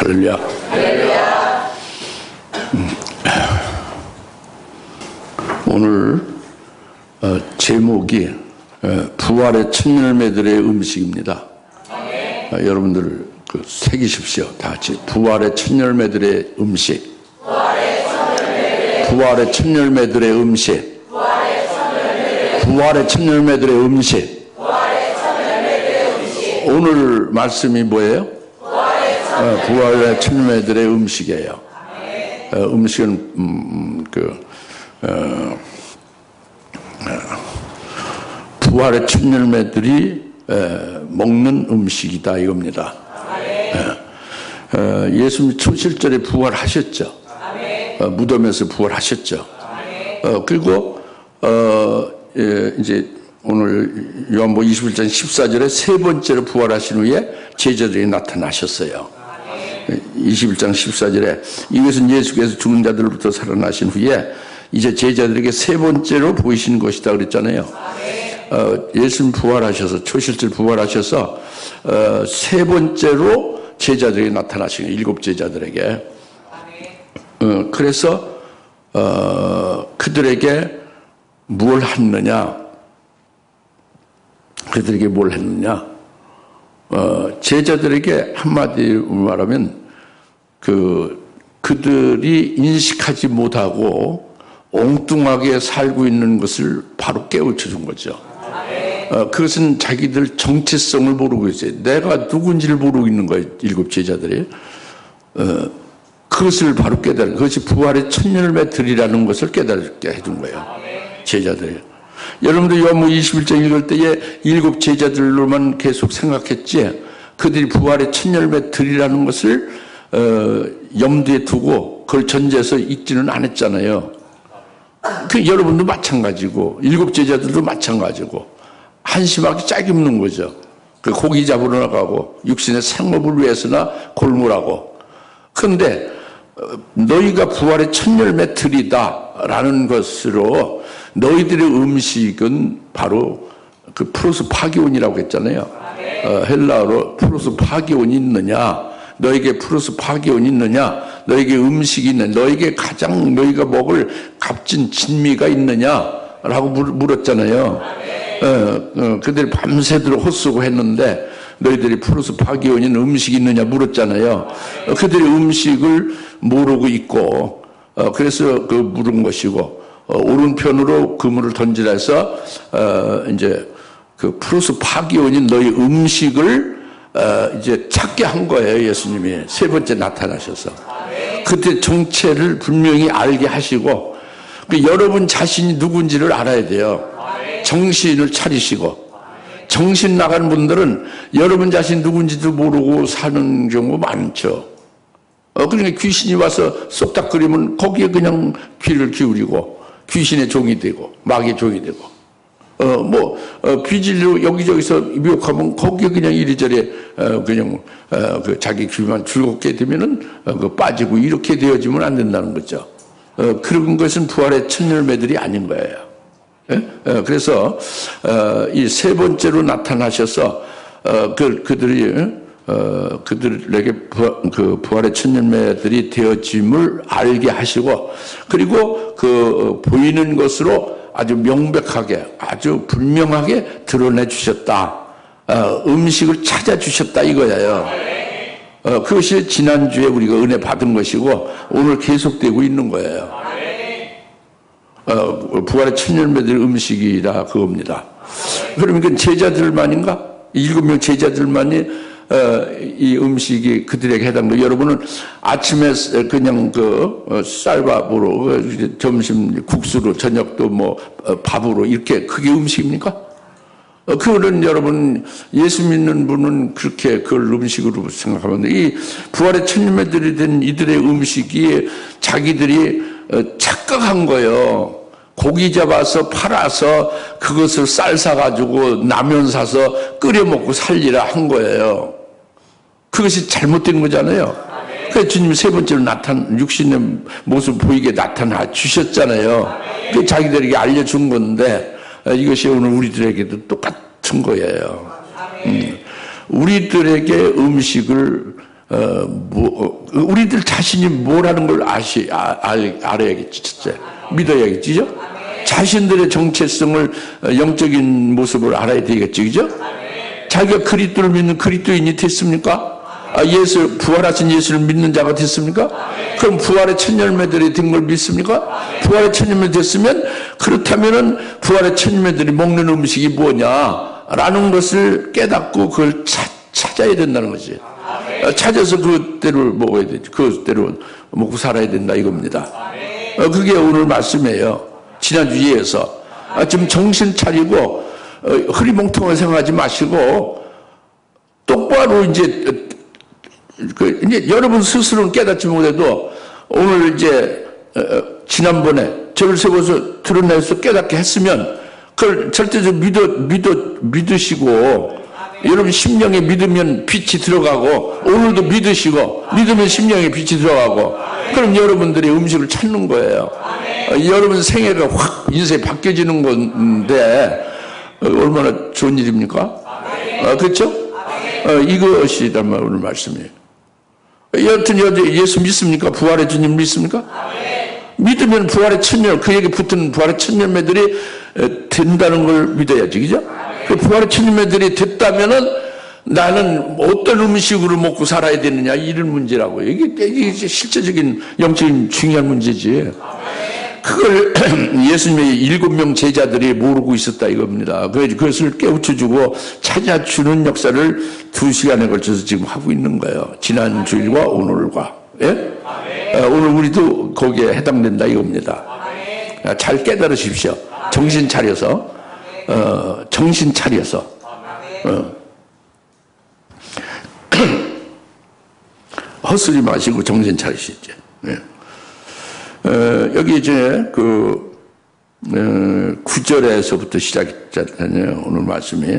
할렐루야. 할렐루야. 오늘 제목이 부활의 첫 열매들의 음식입니다. 여러분들 새기십시오. 다 같이 부활의 첫 열매들의 음식. 부활의 첫 열매들의 음식. 부활의 첫 열매들의 음식. 오늘 말씀이 뭐예요? 부활의 첫 열매들의 음식이에요. 음식은 부활의 첫 열매들이 먹는 음식이다 이겁니다. 예수님이 초실절에 부활하셨죠. 무덤에서 부활하셨죠. 그리고 이제 오늘 요한복음 21장 14절에 세 번째로 부활하신 후에 제자들이 나타나셨어요. 21장 14절에 이것은 예수께서 죽은 자들로부터 살아나신 후에 이제 제자들에게 세 번째로 보이신 것이다 그랬잖아요. 예수님 부활하셔서 초실절 부활하셔서 세 번째로 제자들이 나타나신 거예요. 7 제자들에게. 그래서 그들에게 뭘 했느냐? 그들에게 뭘 했느냐? 제자들에게 한마디로 말하면 그들이 인식하지 못하고 엉뚱하게 살고 있는 것을 바로 깨우쳐 준 거죠. 그것은 자기들 정체성을 모르고 있어요. 내가 누군지를 모르고 있는 거예요. 7 제자들이. 그것을 바로 깨달은, 그것이 부활의 첫 열매들이라는 것을 깨닫게 해준 거예요. 제자들이. 여러분들 요한복음 21장 읽을 때에 7 제자들로만 계속 생각했지, 그들이 부활의 첫 열매들이라는 것을 염두에 두고 그걸 전제해서 읽지는 않았잖아요. 여러분도 마찬가지고 7 제자들도 마찬가지고 한심하게 짝이 없는 거죠. 고기 잡으러 나가고 육신의 생업을 위해서나 골몰하고. 그런데 너희가 부활의 첫 열매들이다라는 것으로 너희들의 음식은 바로 그 프로스 파기온이라고 했잖아요. 헬라어로 프로스 파기온이 있느냐? 너에게 프로스 파기온이 있느냐? 너에게 음식이 있느냐? 너에게 가장 너희가 먹을 값진 진미가 있느냐라고 물었잖아요. 그들이 밤새도록 헛수고 했는데 너희들이 프로스 파기온인 음식이 있느냐 물었잖아요. 그들이 음식을 모르고 있고, 그래서 그 물은 것이고, 오른편으로 그물을 던지라 해서 이제 그 프로스 파기온인 너희 음식을 이제 찾게 한 거예요. 예수님이 세 번째 나타나셔서 그때 정체를 분명히 알게 하시고, 여러분 자신이 누군지를 알아야 돼요. 정신을 차리시고. 정신 나간 분들은 여러분 자신 누군지도 모르고 사는 경우 많죠. 그러니까 귀신이 와서 쏙닥거리면 거기에 그냥 귀를 기울이고 귀신의 종이 되고 마귀의 종이 되고, 비질로 여기저기서 미혹하면 거기에 그냥 이리저리 그냥 자기 귀만 즐겁게 되면은 빠지고 이렇게 되어지면 안 된다는 거죠. 그런 것은 부활의 첫 열매들이 아닌 거예요. 그래서 이 세 번째로 나타나셔서 그들에게 부활의 첫 열매들이 되어짐을 알게 하시고, 그리고 그 보이는 것으로 아주 명백하게 아주 분명하게 드러내 주셨다. 음식을 찾아 주셨다 이거예요. 그것이 지난주에 우리가 은혜 받은 것이고 오늘 계속되고 있는 거예요. 부활의 첫 열매들 음식이라 그겁니다. 그러면 제자들만인가? 7명 제자들만이 이 음식이 그들에게 해당돼. 여러분은 아침에 그냥 쌀밥으로, 점심 국수로, 저녁도 밥으로 이렇게 그게 음식입니까? 그거는 여러분 예수 믿는 분은 그렇게 그걸 음식으로 생각하면 돼. 이 부활의 첫 열매들이 된 이들의 음식이 자기들이 착각한 거예요. 고기 잡아서 팔아서 그것을 쌀 사가지고 라면 사서 끓여 먹고 살리라 한 거예요. 그것이 잘못된 거잖아요. 그래서 주님이 세 번째로 육신의 모습 보이게 나타나 주셨잖아요. 그 자기들에게 알려준 건데 이것이 오늘 우리들에게도 똑같은 거예요. 우리들에게 음식을 우리들 자신이 뭐라는 걸 알아야겠지, 첫째. 믿어야겠지, 그죠? 자신들의 정체성을, 영적인 모습을 알아야 되겠지, 그죠? 자기가 그리스도를 믿는 그리스도인이 됐습니까? 부활하신 예수를 믿는 자가 됐습니까? 그럼 부활의 첫 열매들이 된 걸 믿습니까? 부활의 첫 열매 됐으면, 그렇다면은 부활의 첫 열매들이 먹는 음식이 뭐냐라는 것을 깨닫고 그걸 찾아야 된다는 거지. 찾아서 그대로 먹어야 되지. 그대로 먹고 살아야 된다 이겁니다. 그게 오늘 말씀이에요. 지난주 이해에서. 좀 정신 차리고, 흐리멍텅하게 생각하지 마시고, 똑바로 이제 여러분 스스로는 깨닫지 못해도 오늘 이제, 지난번에 저를 세워서 드러내서 깨닫게 했으면 그걸 절대적으로 믿으시고, 여러분 심령에 믿으면 빛이 들어가고, 오늘도 믿으시고, 믿으면 심령에 빛이 들어가고, 그럼 여러분들이 음식을 찾는 거예요. 여러분 생애가 확 인생이 바뀌어지는 건데, 얼마나 좋은 일입니까? 그렇죠? 이것이 오늘 말씀이에요. 여하튼 예수 믿습니까? 부활의 주님 믿습니까? 믿으면 부활의 천년, 그에게 붙은 부활의 천년매들이 된다는 걸 믿어야지, 그죠? 그 부활의 천년매들이 됐다면은 나는 어떤 음식으로 먹고 살아야 되느냐, 이런 문제라고요. 이게 실제적인 영적인 중요한 문제지. 그걸 예수님의 7명 제자들이 모르고 있었다 이겁니다. 그것을 깨우쳐주고 찾아주는 역사를 2시간에 걸쳐서 지금 하고 있는 거예요. 지난 주일과 오늘과. 예? 오늘 우리도 거기에 해당된다 이겁니다. 잘 깨달으십시오. 정신 차려서. 정신 차려서. 헛소리 마시고 정신 차리시죠. 예. 여기 이제 9절에서부터 시작했잖아요. 오늘 말씀이.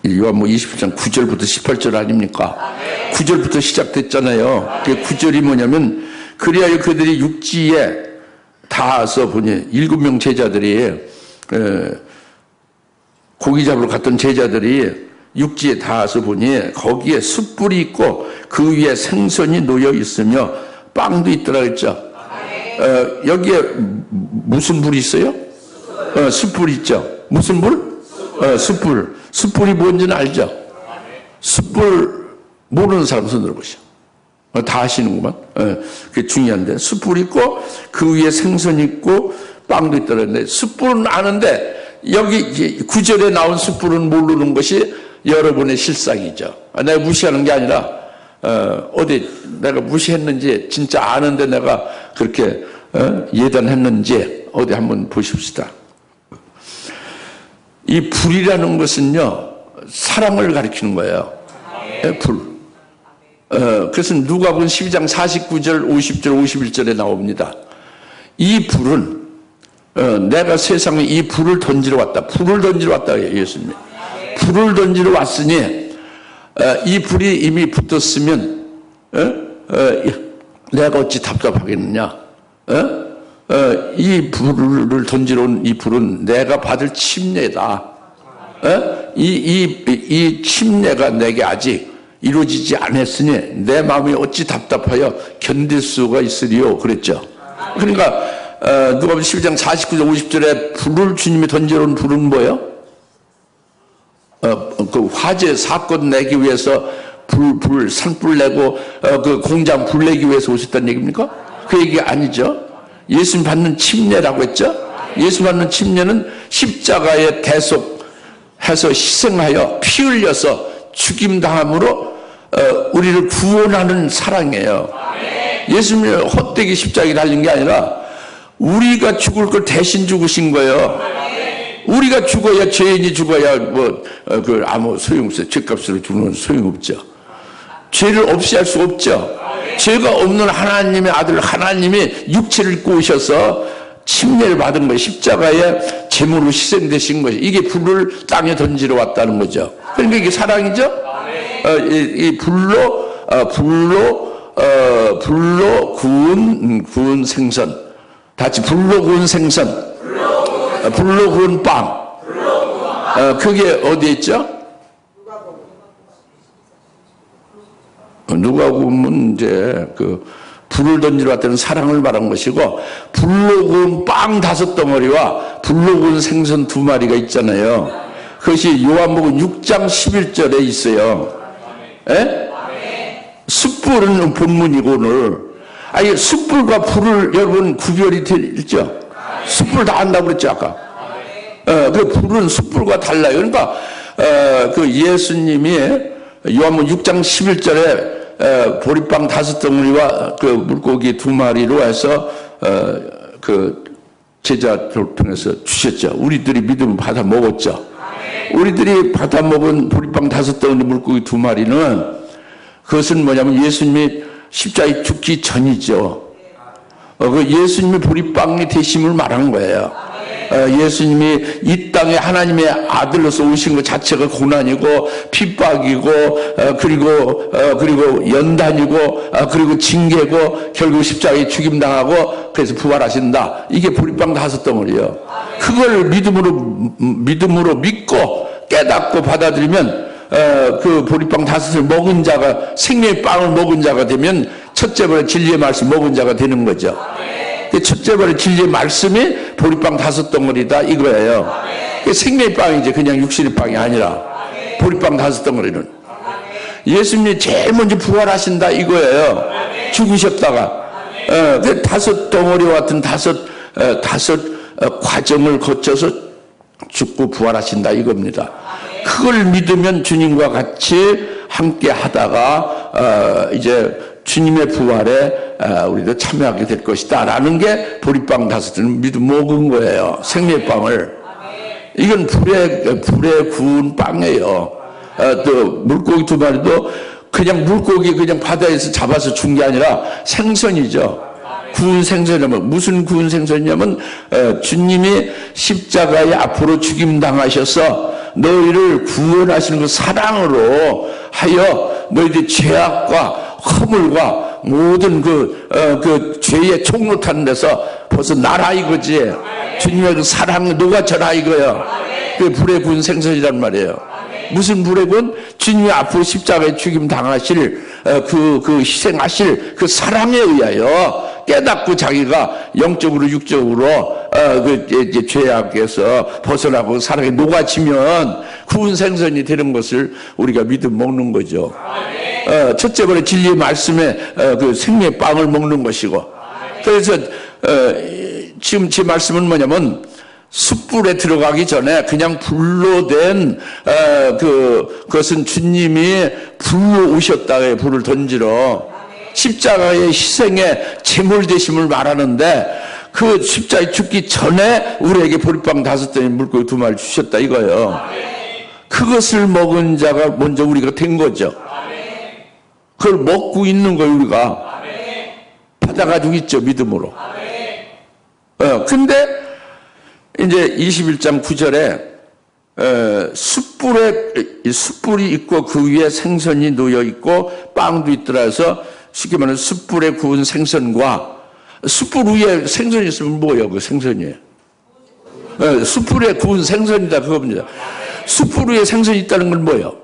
요한복음 27장 9절부터 18절 아닙니까? 9절부터 시작됐잖아요. 그 9절이 뭐냐면, 그리하여 그들이 육지에 닿아서 보니 7명 제자들이, 고기 잡으러 갔던 제자들이 육지에 닿아서 보니 거기에 숯불이 있고 그 위에 생선이 놓여 있으며 빵도 있더라 했죠. 여기에 무슨 불이 있어요? 숯불 있죠. 무슨 불? 숯불. 숯불이 뭔지는 알죠? 숯불 모르는 사람 손 들어보시죠. 다 아시는구만. 그게 중요한데. 숯불 있고 그 위에 생선 있고 빵도 있더라 했는데, 숯불은 아는데 여기 9절에 나온 숯불은 모르는 것이 여러분의 실상이죠. 내가 무시하는 게 아니라 어디 내가 무시했는지, 진짜 아는데 내가 그렇게 예단했는지 어디 한번 보십시다. 이 불이라는 것은요, 사랑을 가리키는 거예요. 불. 그래서 누가복음 12장 49절, 50절, 51절에 나옵니다. 이 불은 내가 세상에 이 불을 던지러 왔다. 불을 던지러 왔다. 예수님이. 불을 던지러 왔으니 이 불이 이미 붙었으면 내가 어찌 답답하겠느냐. 이 불을 던지러 온 이 불은 내가 받을 침례다. 이 침례가 내게 아직 이루어지지 않았으니 내 마음이 어찌 답답하여 견딜 수가 있으리요. 그랬죠. 그러니까 누가복음 12장 49절 50절에 불을 주님이 던지러 온 불은 뭐예요? 그 화재 사건 내기 위해서 산불 내고 그 공장 불 내기 위해서 오셨다는 얘기입니까? 그 얘기 아니죠. 예수님 받는 침례라고 했죠. 예수 받는 침례는 십자가에 대속해서 희생하여 피 흘려서 죽임당함으로 우리를 구원하는 사랑이에요. 예수님이 헛되게 십자가에 달린 게 아니라 우리가 죽을 걸 대신 죽으신 거예요. 우리가 죽어야, 죄인이 죽어야 아무 소용없어요. 죄값으로 죽는 건 소용없죠. 죄를 없이 할 수 없죠. 죄가 없는 하나님의 아들 하나님이 육체를 입고 오셔서 침례를 받은 거예요. 십자가에 제물로 희생되신 거예요. 이게 불을 땅에 던지러 왔다는 거죠. 그러니까 이게 사랑이죠. 이 불로 구운 생선, 같이 불로 구운 생선, 불로 구운 빵. 그게 어디에 있죠? 누가복음은 이제 불을 던지러 왔다는 사랑을 말한 것이고, 불로 구운 빵 5덩어리와 불로 구운 생선 2마리가 있잖아요. 그것이 요한복음 6장 11절에 있어요. 예? 숯불은 본문이고, 오늘. 아니, 숯불과 불을 여러분 구별이 되죠? 숯불 다 한다고 그랬죠, 아까? 그 불은 숯불과 달라요. 그러니까, 그 예수님이 요한복음 6장 11절에 보리빵 5덩어리와 그 물고기 2마리로 해서 그 제자들 통해서 주셨죠. 우리들이 믿음을 받아 먹었죠. 우리들이 받아 먹은 보리빵 5덩어리 물고기 2마리는 그것은 뭐냐면 예수님이 십자가에 죽기 전이죠. 그 예수님이 보리빵이 되심을 말하는 거예요. 예수님이 이 땅에 하나님의 아들로서 오신 것 자체가 고난이고 핍박이고 그리고 연단이고 그리고 징계고 결국 십자가에 죽임당하고 그래서 부활하신다. 이게 보리빵 5덩어리예요. 그걸 믿음으로 믿고 깨닫고 받아들이면 그 보리빵 5을 먹은 자가, 생명의 빵을 먹은 자가 되면 첫째 번에 진리의 말씀 먹은 자가 되는 거죠. 첫째 번에 진리의 말씀이 보리빵 5덩어리다 이거예요. 생명의 빵이지 그냥 육신의 빵이 아니라 보리빵 5덩어리는 예수님이 제일 먼저 부활하신다 이거예요. 죽으셨다가 5덩어리와 같은 다섯 과정을 거쳐서 죽고 부활하신다 이겁니다. 그걸 믿으면 주님과 같이 함께 하다가 이제 주님의 부활에 우리도 참여하게 될 것이다 라는 게 보리빵 5을 믿음 먹은 거예요. 생명의 빵을. 이건 불에 구운 빵이에요. 또 물고기 2마리도 그냥 물고기 그냥 바다에서 잡아서 준 게 아니라 생선이죠. 구운 생선이냐면 무슨 구운 생선이냐면 주님이 십자가에 앞으로 죽임당하셔서 너희를 구원하시는 그 사랑으로 하여 너희들 죄악과 허물과 모든 그 죄의 총로 타는 데서 벗어나라 이거지. 주님의 그 사랑에 녹아져라 이거예요. 그게 불에 구운 생선이란 말이에요. 무슨 불에 구운? 주님이 앞으로 십자가에 죽임 당하실 그 희생하실 그 사랑에 의하여 깨닫고 자기가 영적으로 육적으로 그 죄악에서 벗어나고 사랑에 녹아지면 구운 생선이 되는 것을 우리가 믿어 먹는 거죠. 첫째 번에 진리의 말씀에 그 생명의 빵을 먹는 것이고, 그래서 지금 제 말씀은 뭐냐면 숯불에 들어가기 전에 그냥 불로 된 그것은 주님이 불로 오셨다에 불을 던지러 십자가의 희생의 제물 되심을 말하는데 그 십자가에 죽기 전에 우리에게 보리빵 5덩이 물고기 2마리 주셨다 이거예요. 그것을 먹은 자가 먼저 우리가 된 거죠. 그걸 먹고 있는 거예요. 우리가 받아가지고 있죠. 믿음으로. 근데 이제 21장 9절에 숯불이 있고 그 위에 생선이 놓여 있고 빵도 있더라 해서 쉽게 말하면 숯불에 구운 생선과 숯불 위에 생선이 있으면 뭐예요? 그 생선이에요. 숯불에 구운 생선이다 그겁니다. 숯불 위에 생선이 있다는 건 뭐예요?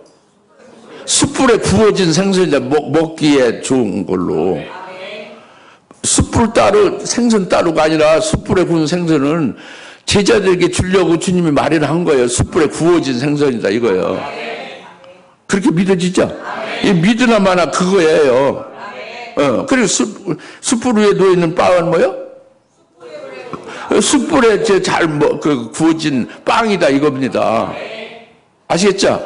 숯불에 구워진 생선이다. 먹기에 좋은 걸로. 숯불 따로 생선 따로가 아니라 숯불에 구운 생선은 제자들에게 주려고 주님이 마련한 거예요. 숯불에 구워진 생선이다 이거예요. 그렇게 믿어지죠? 이 믿으나 마나 그거예요. 그리고 숯불 위에 놓여있는 빵은 뭐요? 숯불에 구워진 빵이다 이겁니다. 아시겠죠?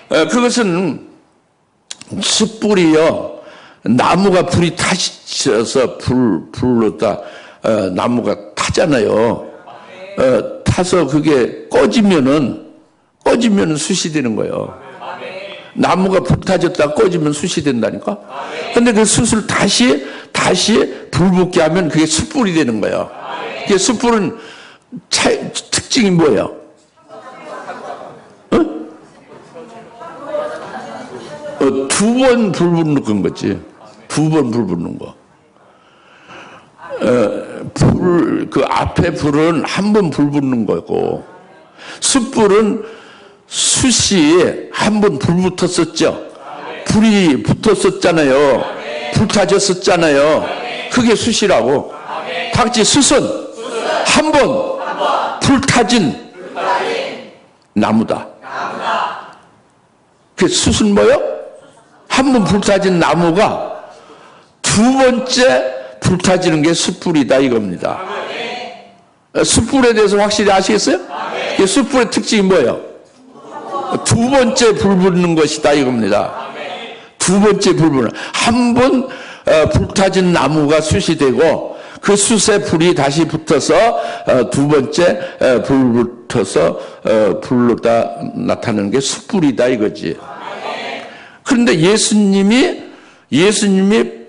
그것은 숯불이요. 나무가 불이 타셔서 불로 나무가 타잖아요. 타서 그게 꺼지면은 숯이 되는 거예요. 나무가 불타졌다 꺼지면 숯이 된다니까. 근데 그 숯을 다시 불 붙게 하면 그게 숯불이 되는 거예요. 그 숯불은 특징이 뭐예요? 두 번 불 붙는 거지. 2번 불 붙는 거. 그 앞에 불은 한 번 불 붙는 거고, 숯불은 숯이 한 번 불 붙었었죠. 불이 붙었었잖아요. 불타졌었잖아요. 그게 숯이라고. 다 같이 숯은 한 번 불타진 나무다. 그 숯은 뭐요? 한 번 불타진 나무가 두 번째 불타지는 게 숯불이다 이겁니다. 숯불에 대해서 확실히 아시겠어요? 숯불의 특징이 뭐예요? 두 번째 불 붙는 것이다 이겁니다. 두 번째 불 붙는. 한 번 불타진 나무가 숯이 되고 그 숯에 불이 다시 붙어서 두 번째 불 붙어서 불로 다 나타나는 게 숯불이다 이거지. 그런데 예수님이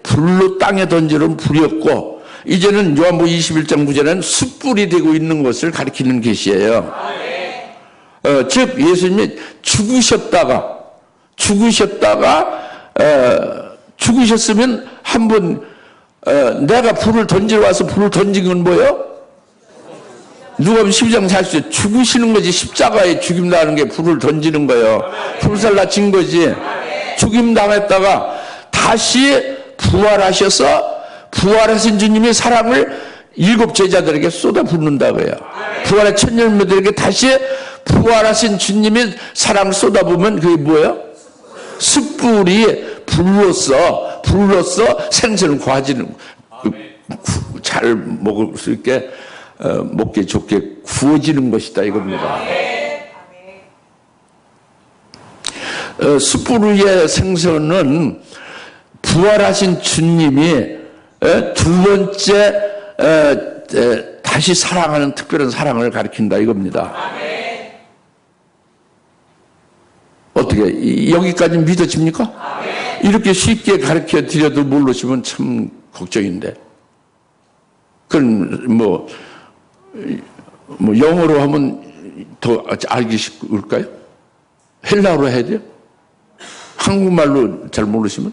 불로 땅에 던지는 불이었고 이제는 요한복음 21장 9절에는 숯불이 되고 있는 것을 가리키는 계시예요. 즉 예수님이 죽으셨으면 한번 내가 불을 던지러 와서 불을 던진 건 뭐예요? 누가복음 12장 40절 죽으시는 거지. 십자가에 죽임 당하는 게 불을 던지는 거예요. 불살라친 거지. 죽임 당했다가 다시 부활하셔서 부활하신 주님의 사랑을 일곱 제자들에게 쏟아붓는다고요. 부활의 첫 열매들에게 다시 부활하신 주님의 사랑을 쏟아부으면 그게 뭐예요? 숯불이 불로써 생선을 구워지는, 잘 먹을 수 있게 먹기 좋게 구워지는 것이다 이겁니다. 숯불 위의 생선은 부활하신 주님이 두 번째 다시 사랑하는 특별한 사랑을 가리킨다 이겁니다. 어떻게 여기까지 믿어집니까? 이렇게 쉽게 가르쳐 드려도 모르시면 참 걱정인데. 그럼 뭐 영어로 하면 더 알기 쉽을까요? 헬라어로 해야 돼요? 한국말로 잘 모르시면?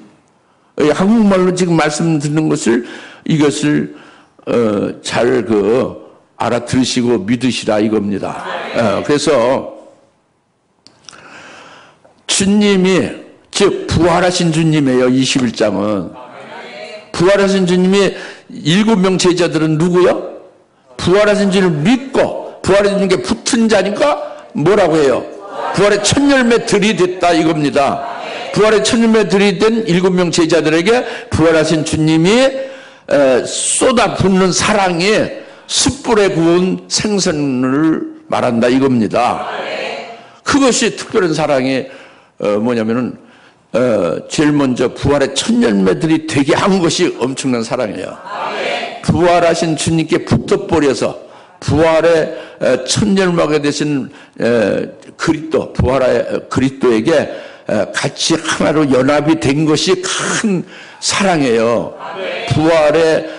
한국말로 지금 말씀 듣는 이것을 잘 알아들으시고 믿으시라 이겁니다. 그래서 주님이, 즉 부활하신 주님이에요. 21장은 부활하신 주님이 7명 제자들은 누구요? 부활하신 주님을 믿고 부활하신 주님께 붙은 자니까 뭐라고 해요? 부활의 첫 열매 들이댔다 이겁니다. 부활의 첫 열매 들이댄 7명 제자들에게 부활하신 주님이 쏟아붓는 사랑이 숯불에 구운 생선을 말한다 이겁니다. 그것이 특별한 사랑이 뭐냐면은 제일 먼저 부활의 첫 열매들이 되게 한 것이 엄청난 사랑이에요. 부활하신 주님께 붙어버려서 부활의 첫 열매가 되신 그리스도, 부활의 그리스도에게 같이 하나로 연합이 된 것이 큰 사랑이에요. 부활의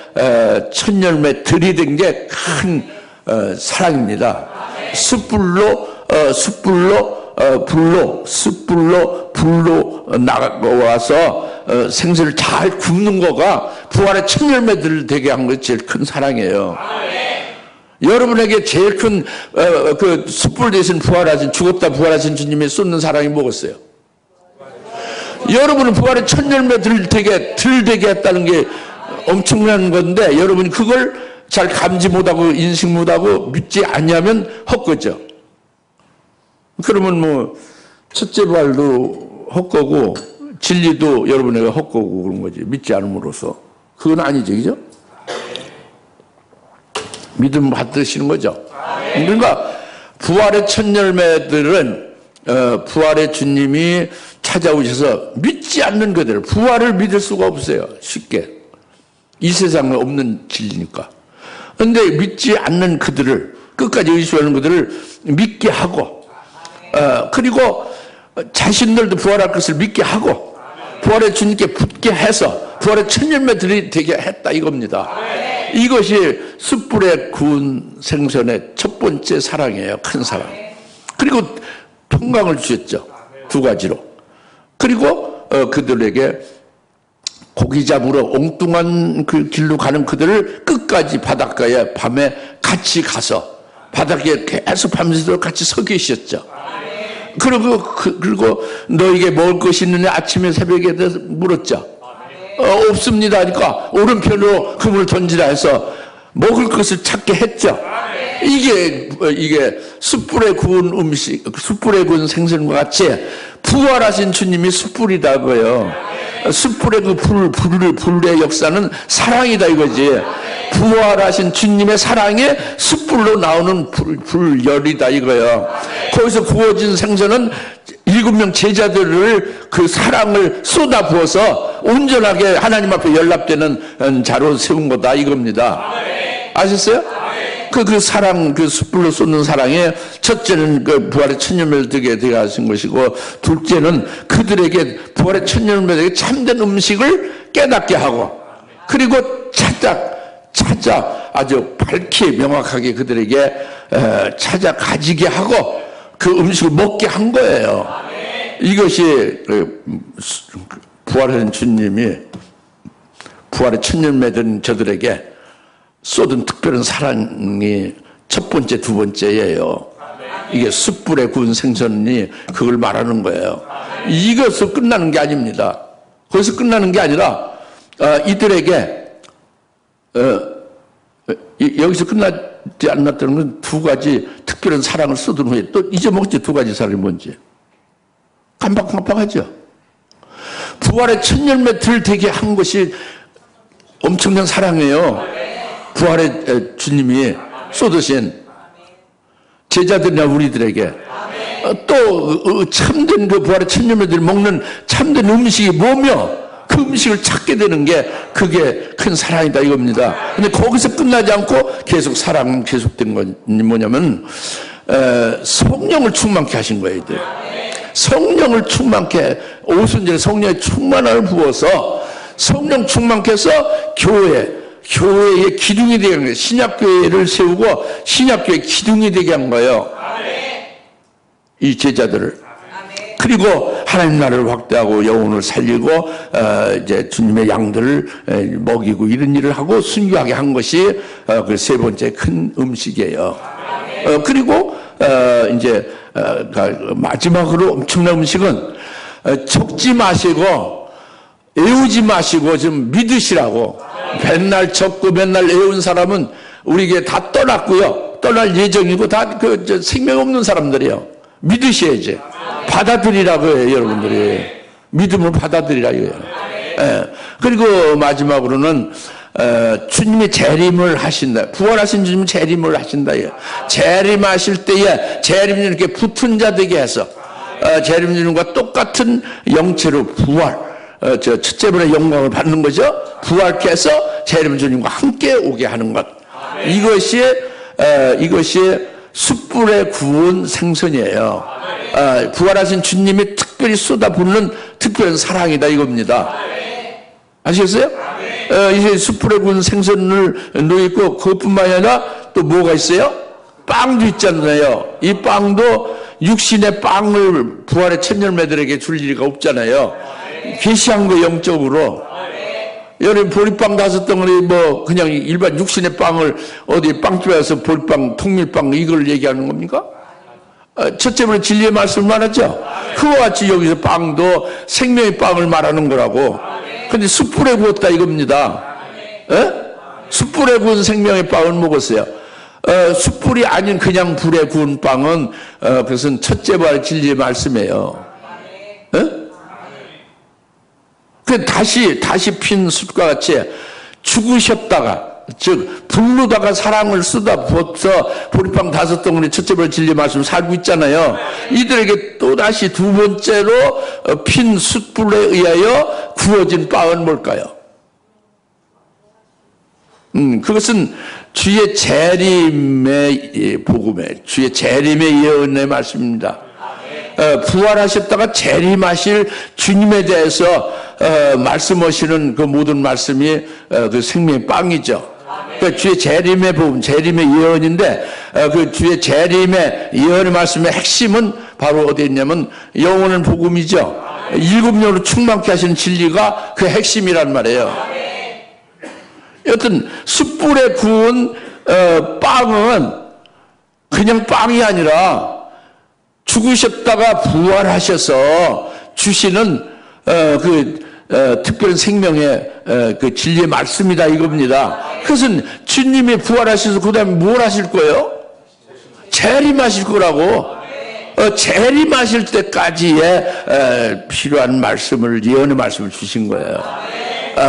첫 열매 들이댄 게 큰 사랑입니다. 불로 나가와서 생선을 잘 굽는 거가 부활의 첫 열매들을 되게 한 것이 제일 큰 사랑이에요. 여러분에게 제일 큰 그 숯불 대신 부활하신, 죽었다 부활하신 주님이 쏟는 사랑이 뭐겠어요? 여러분은 부활의 첫 열매들을 들되게 했다는 게 엄청난 건데 여러분이 그걸 잘 감지 못하고 인식 못하고 믿지 않냐면 헛거죠. 그러면 뭐 첫째 부활도 헛거고 진리도 여러분에게 헛거고 그런 거지. 믿지 않음으로써. 그건 아니죠. 그죠? 믿음 받으시는 거죠. 그러니까 부활의 첫 열매들은 부활의 주님이 찾아오셔서 믿지 않는 그들, 부활을 믿을 수가 없어요. 쉽게. 이 세상에 없는 진리니까. 그런데 믿지 않는 그들을, 끝까지 의심하는 그들을 믿게 하고, 그리고 자신들도 부활할 것을 믿게 하고, 부활의 주님께 붙게 해서 부활의 첫 열매들이 되게 했다 이겁니다. 이것이 숯불에 구운 생선의 첫 번째 사랑이에요. 큰 사랑. 그리고 평강을 주셨죠. 두 가지로. 그리고 그들에게 고기 잡으러 엉뚱한 그 길로 가는 그들을 끝까지 바닷가에 밤에 같이 가서 바닷가에 계속 밤새도록 같이 서 계셨죠. 그리고 너에게 먹을 것이 있느냐 아침에 새벽에 대해서 물었죠. 없습니다 하니까 오른편으로 그물을 던지라 해서 먹을 것을 찾게 했죠. 이게 숯불에 구운 음식, 숯불에 구운 생선과 같이 부활하신 주님이 숯불이다고요. 숯불의 그 불의 역사는 사랑이다 이거지. 부활하신 주님의 사랑에 숯불로 나오는 불열이다 이거예요. 거기서 구워진 생선은 7명 제자들을 그 사랑을 쏟아 부어서 온전하게 하나님 앞에 연락되는 자로 세운 거다 이겁니다. 아셨어요? 그 사랑, 그 숯불로 쏟는 사랑에 첫째는 그 부활의 천년매들에게 되게 하신 것이고, 둘째는 그들에게 부활의 천년매들에게 참된 음식을 깨닫게 하고, 그리고 찾아 아주 밝게 명확하게 그들에게 찾아 가지게 하고 그 음식을 먹게 한 거예요. 이것이 부활한 주님이 부활의 천년매든 저들에게 쏟은 특별한 사랑이 첫 번째, 두 번째예요. 이게 숯불에 구운 생선이 그걸 말하는 거예요. 이것으로 끝나는 게 아닙니다. 거기서 끝나는 게 아니라 이들에게 여기서 끝나지 않았다는 건 두 가지 특별한 사랑을 쏟은 후에 또 잊어먹지. 두 가지 사랑이 뭔지 깜빡깜빡하죠. 부활의 천년매 들되게 한 것이 엄청난 사랑이에요. 부활의 주님이 쏟으신 제자들이나 우리들에게 또 참된 그 부활의 천년매들이 먹는 참된 음식이 뭐며 그 음식을 찾게 되는 게 그게 큰 사랑이다 이겁니다. 근데 거기서 끝나지 않고 계속 사랑은 계속된 건 뭐냐면 성령을 충만케 하신 거예요. 이들. 성령을 충만케, 오순절에 성령의 충만함을 부어서 성령 충만케 해서 교회의 기둥이 되게 한 거예요. 신약교회를 세우고 신약교회의 기둥이 되게 한 거예요. 이 제자들을. 그리고 하나님 나라를 확대하고 영혼을 살리고 이제 주님의 양들을 먹이고 이런 일을 하고 순교하게 한 것이 그 세 번째 큰 음식이에요. 그리고 이제 마지막으로 엄청난 음식은 적지 마시고 애우지 마시고 좀 믿으시라고. 맨날 적고 맨날 애운 사람은 우리에게 다 떠났고요. 떠날 예정이고 다 생명 없는 사람들이에요. 믿으셔야지. 받아들이라고 해요, 여러분들이. 믿음을 받아들이라 이거예요. 그리고 마지막으로는 주님이 재림을 하신다. 부활하신 주님이 재림을 하신다. 재림하실 때에 재림이 이렇게 붙은 자 되게 해서 재림 주님과 똑같은 영체로 부활. 첫째 번의 영광을 받는 거죠. 부활케 해서 재림 주님과 함께 오게 하는 것. 이것이 숯불에 구운 생선이에요. 부활하신 주님이 특별히 쏟아붓는 특별한 사랑이다 이겁니다. 아시겠어요? 이제 숯불에 구운 생선을 놓고 그것뿐만이 아니라 또 뭐가 있어요? 빵도 있잖아요. 이 빵도 육신의 빵을 부활의 천년매들에게 줄 리가 없잖아요. 계시한 거 영적으로. 여러분 보리빵 5덩어리 뭐 그냥 일반 육신의 빵을 어디 빵집에 가서 보리빵, 통밀빵 이걸 얘기하는 겁니까? 첫째 번에 진리의 말씀을 말하죠. 그와 같이 여기서 빵도 생명의 빵을 말하는 거라고. 근데 숯불에 구웠다 이겁니다. 숯불에 구운 생명의 빵을 먹었어요. 숯불이 아닌 그냥 불에 구운 빵은 그것은 첫째 번의 진리의 말씀이에요. 다시 핀 숯과 같이 죽으셨다가, 즉, 불로다가 사랑을 쏟아 부어서 보리빵 5덩어리 첫째 번 진리 말씀 살고 있잖아요. 이들에게 또다시 두 번째로 핀 숯불에 의하여 구워진 빵은 뭘까요? 그것은 주의 재림의 복음에, 주의 재림의 예언의 말씀입니다. 부활하셨다가 재림하실 주님에 대해서 말씀하시는 그 모든 말씀이 그 생명의 빵이죠. 그러니까 주의 재림의 복음, 재림의 예언인데 그 주의 재림의 예언의 말씀의 핵심은 바로 어디에 있냐면 영원한 복음이죠. 7영으로 충만케 하시는 진리가 그 핵심이란 말이에요. 여튼 숯불에 구운 빵은 그냥 빵이 아니라 죽으셨다가 부활하셔서 주시는 특별한 생명의 그 진리의 말씀이다 이겁니다. 그것은 주님이 부활하셔서 그 다음에 뭘 하실 거예요? 재림하실 거라고. 재림하실 때까지의 필요한 말씀을, 예언의 말씀을 주신 거예요.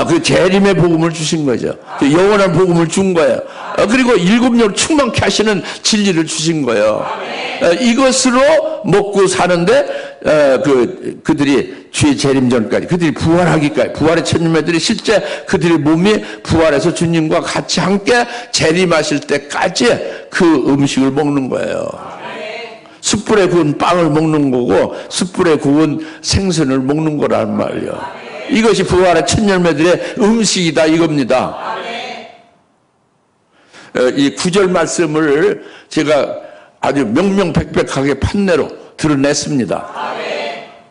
그 재림의 복음을 주신 거죠. 영원한 복음을 준 거예요. 그리고 일곱 영 충만케 하시는 진리를 주신 거예요. 이것으로 먹고 사는데 그들이 주의 재림 전까지, 그들이 부활하기까지, 부활의 천년매들이 실제 그들의 몸이 부활해서 주님과 같이 함께 재림하실 때까지 그 음식을 먹는 거예요. 숯불에 구운 빵을 먹는 거고 숯불에 구운 생선을 먹는 거란 말이에요. 이것이 부활의 천년매들의 음식이다 이겁니다. 이 구절 말씀을 제가 아주 명명백백하게 판례로 드러냈습니다.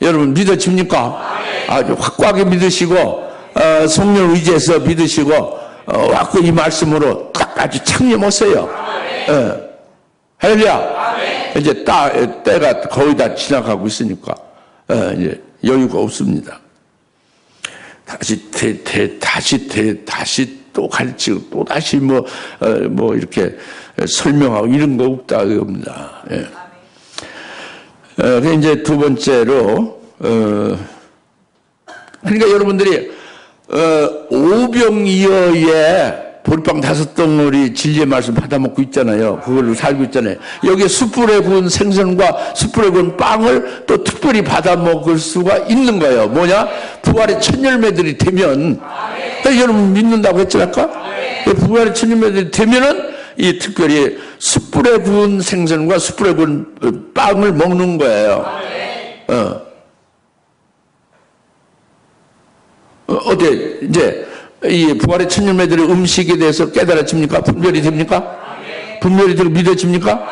여러분 믿어집니까? 아주 확고하게 믿으시고 성령 의지해서 믿으시고 확고히 이 말씀으로 딱 아주 창념하세요. 할렐루야. 이제 때가 거의 다 지나가고 있으니까 이제 여유가 없습니다. 다시 또 가르치고 또 다시 뭐 이렇게 설명하고 이런 거 없다 이겁니다. 예. 그 이제 두 번째로 그러니까 여러분들이 오병이어의 보리빵 5덩어리 진리의 말씀 받아먹고 있잖아요. 그걸로 살고 있잖아요. 여기에 숯불에 구운 생선과 숯불에 구운 빵을 또 특별히 받아먹을 수가 있는 거예요. 뭐냐? 부활의 천열매들이 되면, 여러분 믿는다고 했지 아까? 부활의 천열매들이 되면은 이 특별히 숯불에 구운 생선과 숯불에 구운 빵을 먹는 거예요. 어때? 이제 이 부활의 천년매들의 음식에 대해서 깨달아집니까? 분별이 됩니까? 분별이 되고 믿어집니까?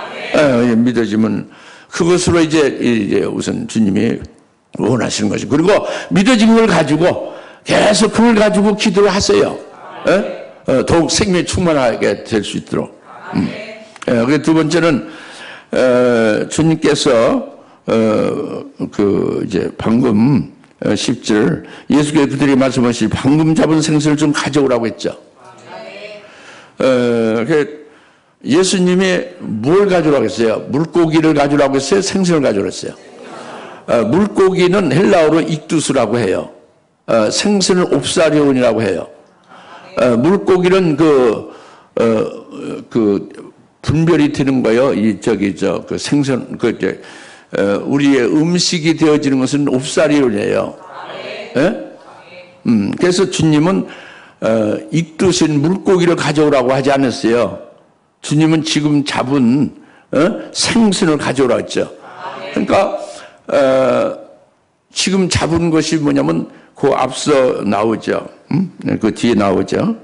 믿어지면 그것으로 이제 우선 주님이 원하시는 것이. 그리고 믿어진 걸 가지고 계속 그걸 가지고 기도를 하세요. 더욱 생명이 충만하게 될 수 있도록. 그리고 두 번째는 주님께서 이제 방금 10절 예수께서 그들이 말씀하시니 방금 잡은 생선을 좀 가져오라고 했죠. 예수님이 뭘 가져오라고 했어요? 물고기를 가져오라고 했어요? 생선을 가져오라고 했어요? 물고기는 헬라어로 익두스라고 해요. 생선은 옵사리온이라고 해요. 물고기는 분별이 되는 거예요. 그 생선, 우리의 음식이 되어지는 것은 옵사리온이에요. 그래서 주님은 익두신 물고기를 가져오라고 하지 않았어요. 주님은 지금 잡은 생선을 가져오라고 했죠. 그러니까 지금 잡은 것이 뭐냐면 그 앞서 나오죠. 그 뒤에 나오죠.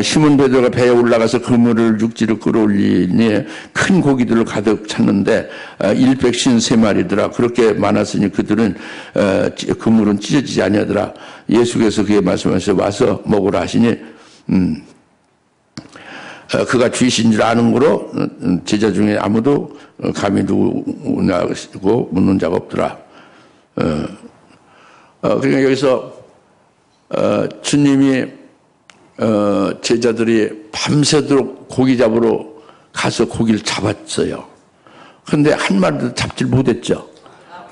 시몬 베드로가 배에 올라가서 그물을 육지로 끌어올리니 큰 고기들을 가득 찼는데 153마리더라. 그렇게 많았으니 그들은 그물은 찢어지지 아니하더라. 예수께서 그에 말씀하셔서 와서 먹으라 하시니 그가 주이신 줄 아는 거로 제자 중에 아무도 감히 누구냐고 묻는 자가 없더라. 그러니까 여기서 주님이 제자들이 밤새도록 고기 잡으러 가서 고기를 잡았어요. 그런데 한 마리도 잡질 못했죠.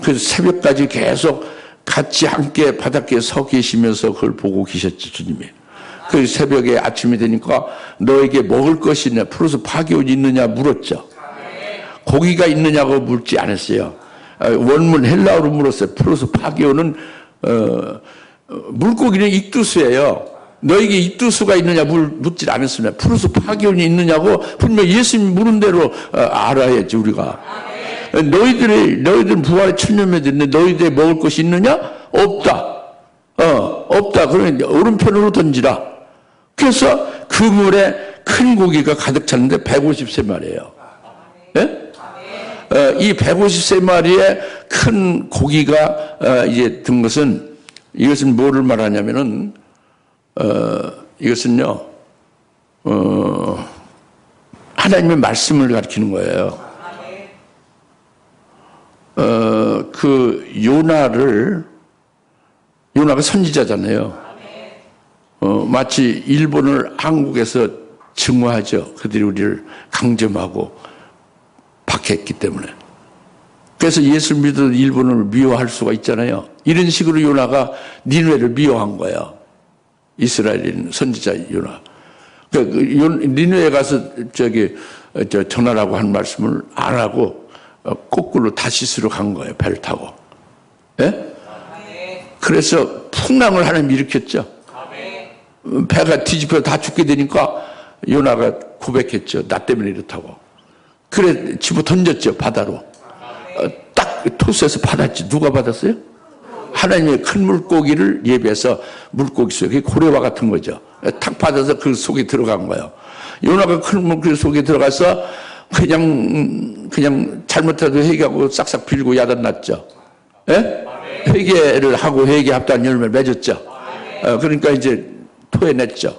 그래서 새벽까지 계속 같이 함께 바닷가에 서 계시면서 그걸 보고 계셨죠, 주님이. 그 새벽에 아침이 되니까 너에게 먹을 것이 있냐, 풀어서 파기온이 있느냐 물었죠. 고기가 있느냐고 묻지 않았어요. 원문 헬라어로 물었어요. 풀어서 파기온은 물고기는 익두수예요. 너에게 익두수가 있느냐 묻질 않았으나 풀어서 파기온이 있느냐고 분명히 예수님이 물은 대로 알아야지 우리가. 너희들은 부활의 천년매들인데 너희들이 먹을 것이 있느냐? 없다. 없다. 그러면 오른편으로 던지라. 그래서 그물에 큰 고기가 가득 찼는데 153마리예요. 예? 이 153마리의 큰 고기가 이제 든 것은 이것은 뭐를 말하냐면은 이것은요 하나님의 말씀을 가리키는 거예요. 요나가 선지자잖아요. 마치 일본을 한국에서 증오하죠. 그들이 우리를 강점하고 박해했기 때문에. 그래서 예수 믿어도 일본을 미워할 수가 있잖아요. 이런 식으로 요나가 니느웨를 미워한 거예요. 이스라엘인 선지자 요나. 니느웨에 가서 전하라고 한 말씀을 안 하고 거꾸로 다시스로 간 거예요. 배를 타고. 예? 그래서 풍랑을 하나님 일으켰죠. 배가 뒤집혀 다 죽게 되니까 요나가 고백했죠. 나 때문에 이렇다고. 그래 집어 던졌죠. 바다로. 딱 토스에서 받았지. 누가 받았어요? 하나님의 큰 물고기를 예배해서 물고기 속에 고래와 같은 거죠. 탁 받아서 그 속에 들어간 거예요. 요나가 큰 물고기 속에 들어가서 그냥 잘못해도 회개하고 싹싹 빌고 야단났죠. 예? 회개를 하고 회개 합당한 열매를 맺었죠. 그러니까 이제 토해냈죠.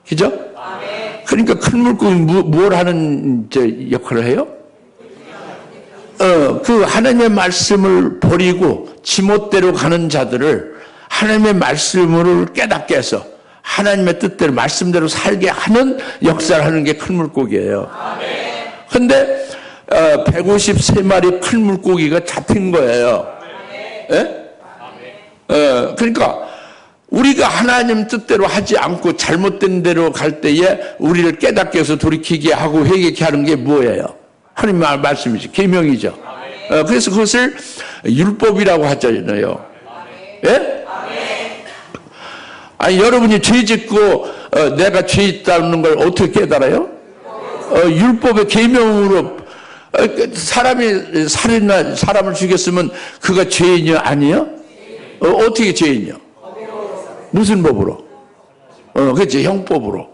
그죠? 그러니까 큰 물고기 뭘 하는 역할을 해요? 그 하나님의 말씀을 버리고 지멋대로 가는 자들을 하나님의 말씀을 깨닫게 해서 하나님의 뜻대로 말씀대로 살게 하는 역사를 하는 게 큰 물고기예요. 그런데 153마리 큰 물고기가 잡힌 거예요. 예? 그러니까 우리가 하나님 뜻대로 하지 않고 잘못된 대로 갈 때에 우리를 깨닫게 해서 돌이키게 하고 회개케 하는 게 뭐예요? 하나님 말씀이죠. 계명이죠. 그래서 그것을 율법이라고 하잖아요. 예? 아니 여러분이 죄 짓고 내가 죄 있다는 걸 어떻게 깨달아요? 율법의 계명으로. 사람이 살인한 사람을 죽였으면 그가 죄인이요? 아니요? 어떻게 죄인이요? 무슨 법으로? 그렇지, 형법으로.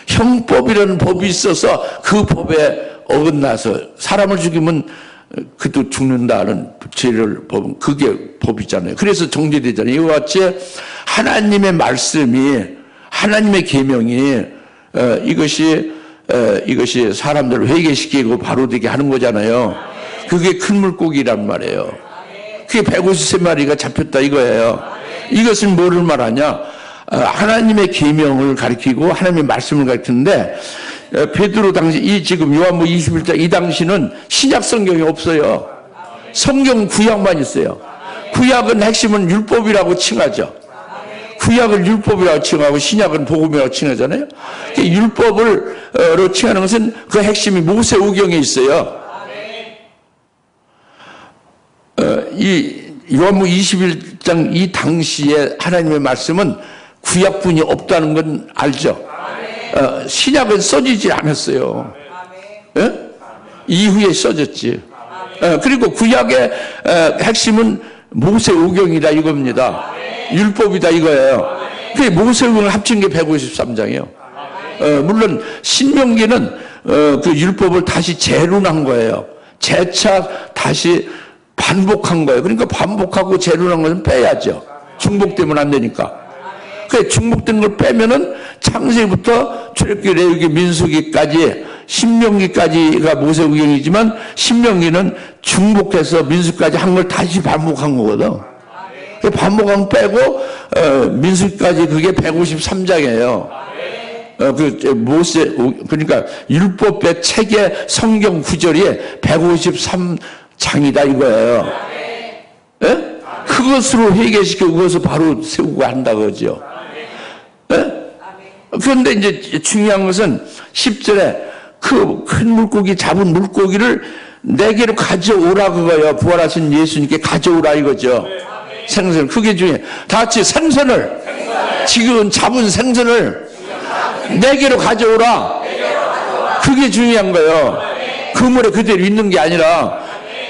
형법이라는 법이 있어서 그 법에 어긋나서 사람을 죽이면 그도 죽는다는 죄를 법은 그게 법이잖아요. 그래서 정죄되잖아요. 이와 같이 하나님의 말씀이 하나님의 계명이 이것이 사람들을 회개시키고 바로 되게 하는 거잖아요. 그게 큰 물고기란 말이에요. 그게 153마리가 잡혔다 이거예요. 이것은 뭐를 말하냐? 하나님의 계명을 가리키고 하나님의 말씀을 가리키는데 베드로 당시 이 지금 요한복음 21장 이 당시는 신약 성경이 없어요. 성경 구약만 있어요. 구약은 핵심은 율법이라고 칭하죠. 구약을 율법이라고 칭하고 신약은 복음이라고 칭하잖아요. 율법으로 칭하는 것은 그 핵심이 모세오경에 있어요. 이 요한복음 21장 이 당시에 하나님의 말씀은 구약분이 없다는 건 알죠. 신약은 써지지 않았어요. 예? 이후에 써졌지. 그리고 구약의 핵심은 모세오경이다 이겁니다. 율법이다 이거예요. 그게 모세오경을 합친 게 153장이에요. 물론 신명기는 그 율법을 다시 재론한 거예요. 재차 다시 반복한 거예요. 그러니까 반복하고 재론한 것은 빼야죠. 중복되면 안 되니까. 그 중복된 걸 빼면은 창세기부터 출애굽기, 레위기, 민수기까지 신명기까지가 모세오경이지만 신명기는 중복해서 민수까지 한 걸 다시 반복한 거거든. 반복한 거 빼고 민수까지 그게 153장이에요. 그러니까 율법의 책의 성경 구절이 153장이다 이거예요. 예? 그것으로 회개시키고 그것을 바로 세우고 한다 그러죠. 예? 그런데 이제 중요한 것은 10절에 그 큰 물고기 잡은 물고기를 내게로 가져오라 그거예요. 부활하신 예수님께 가져오라 이거죠. 생선 그게 중요해. 다 같이 생선을 지금 잡은 생선을 내게로 가져오라. 그게 중요한 거예요. 그물에 그대로 있는 게 아니라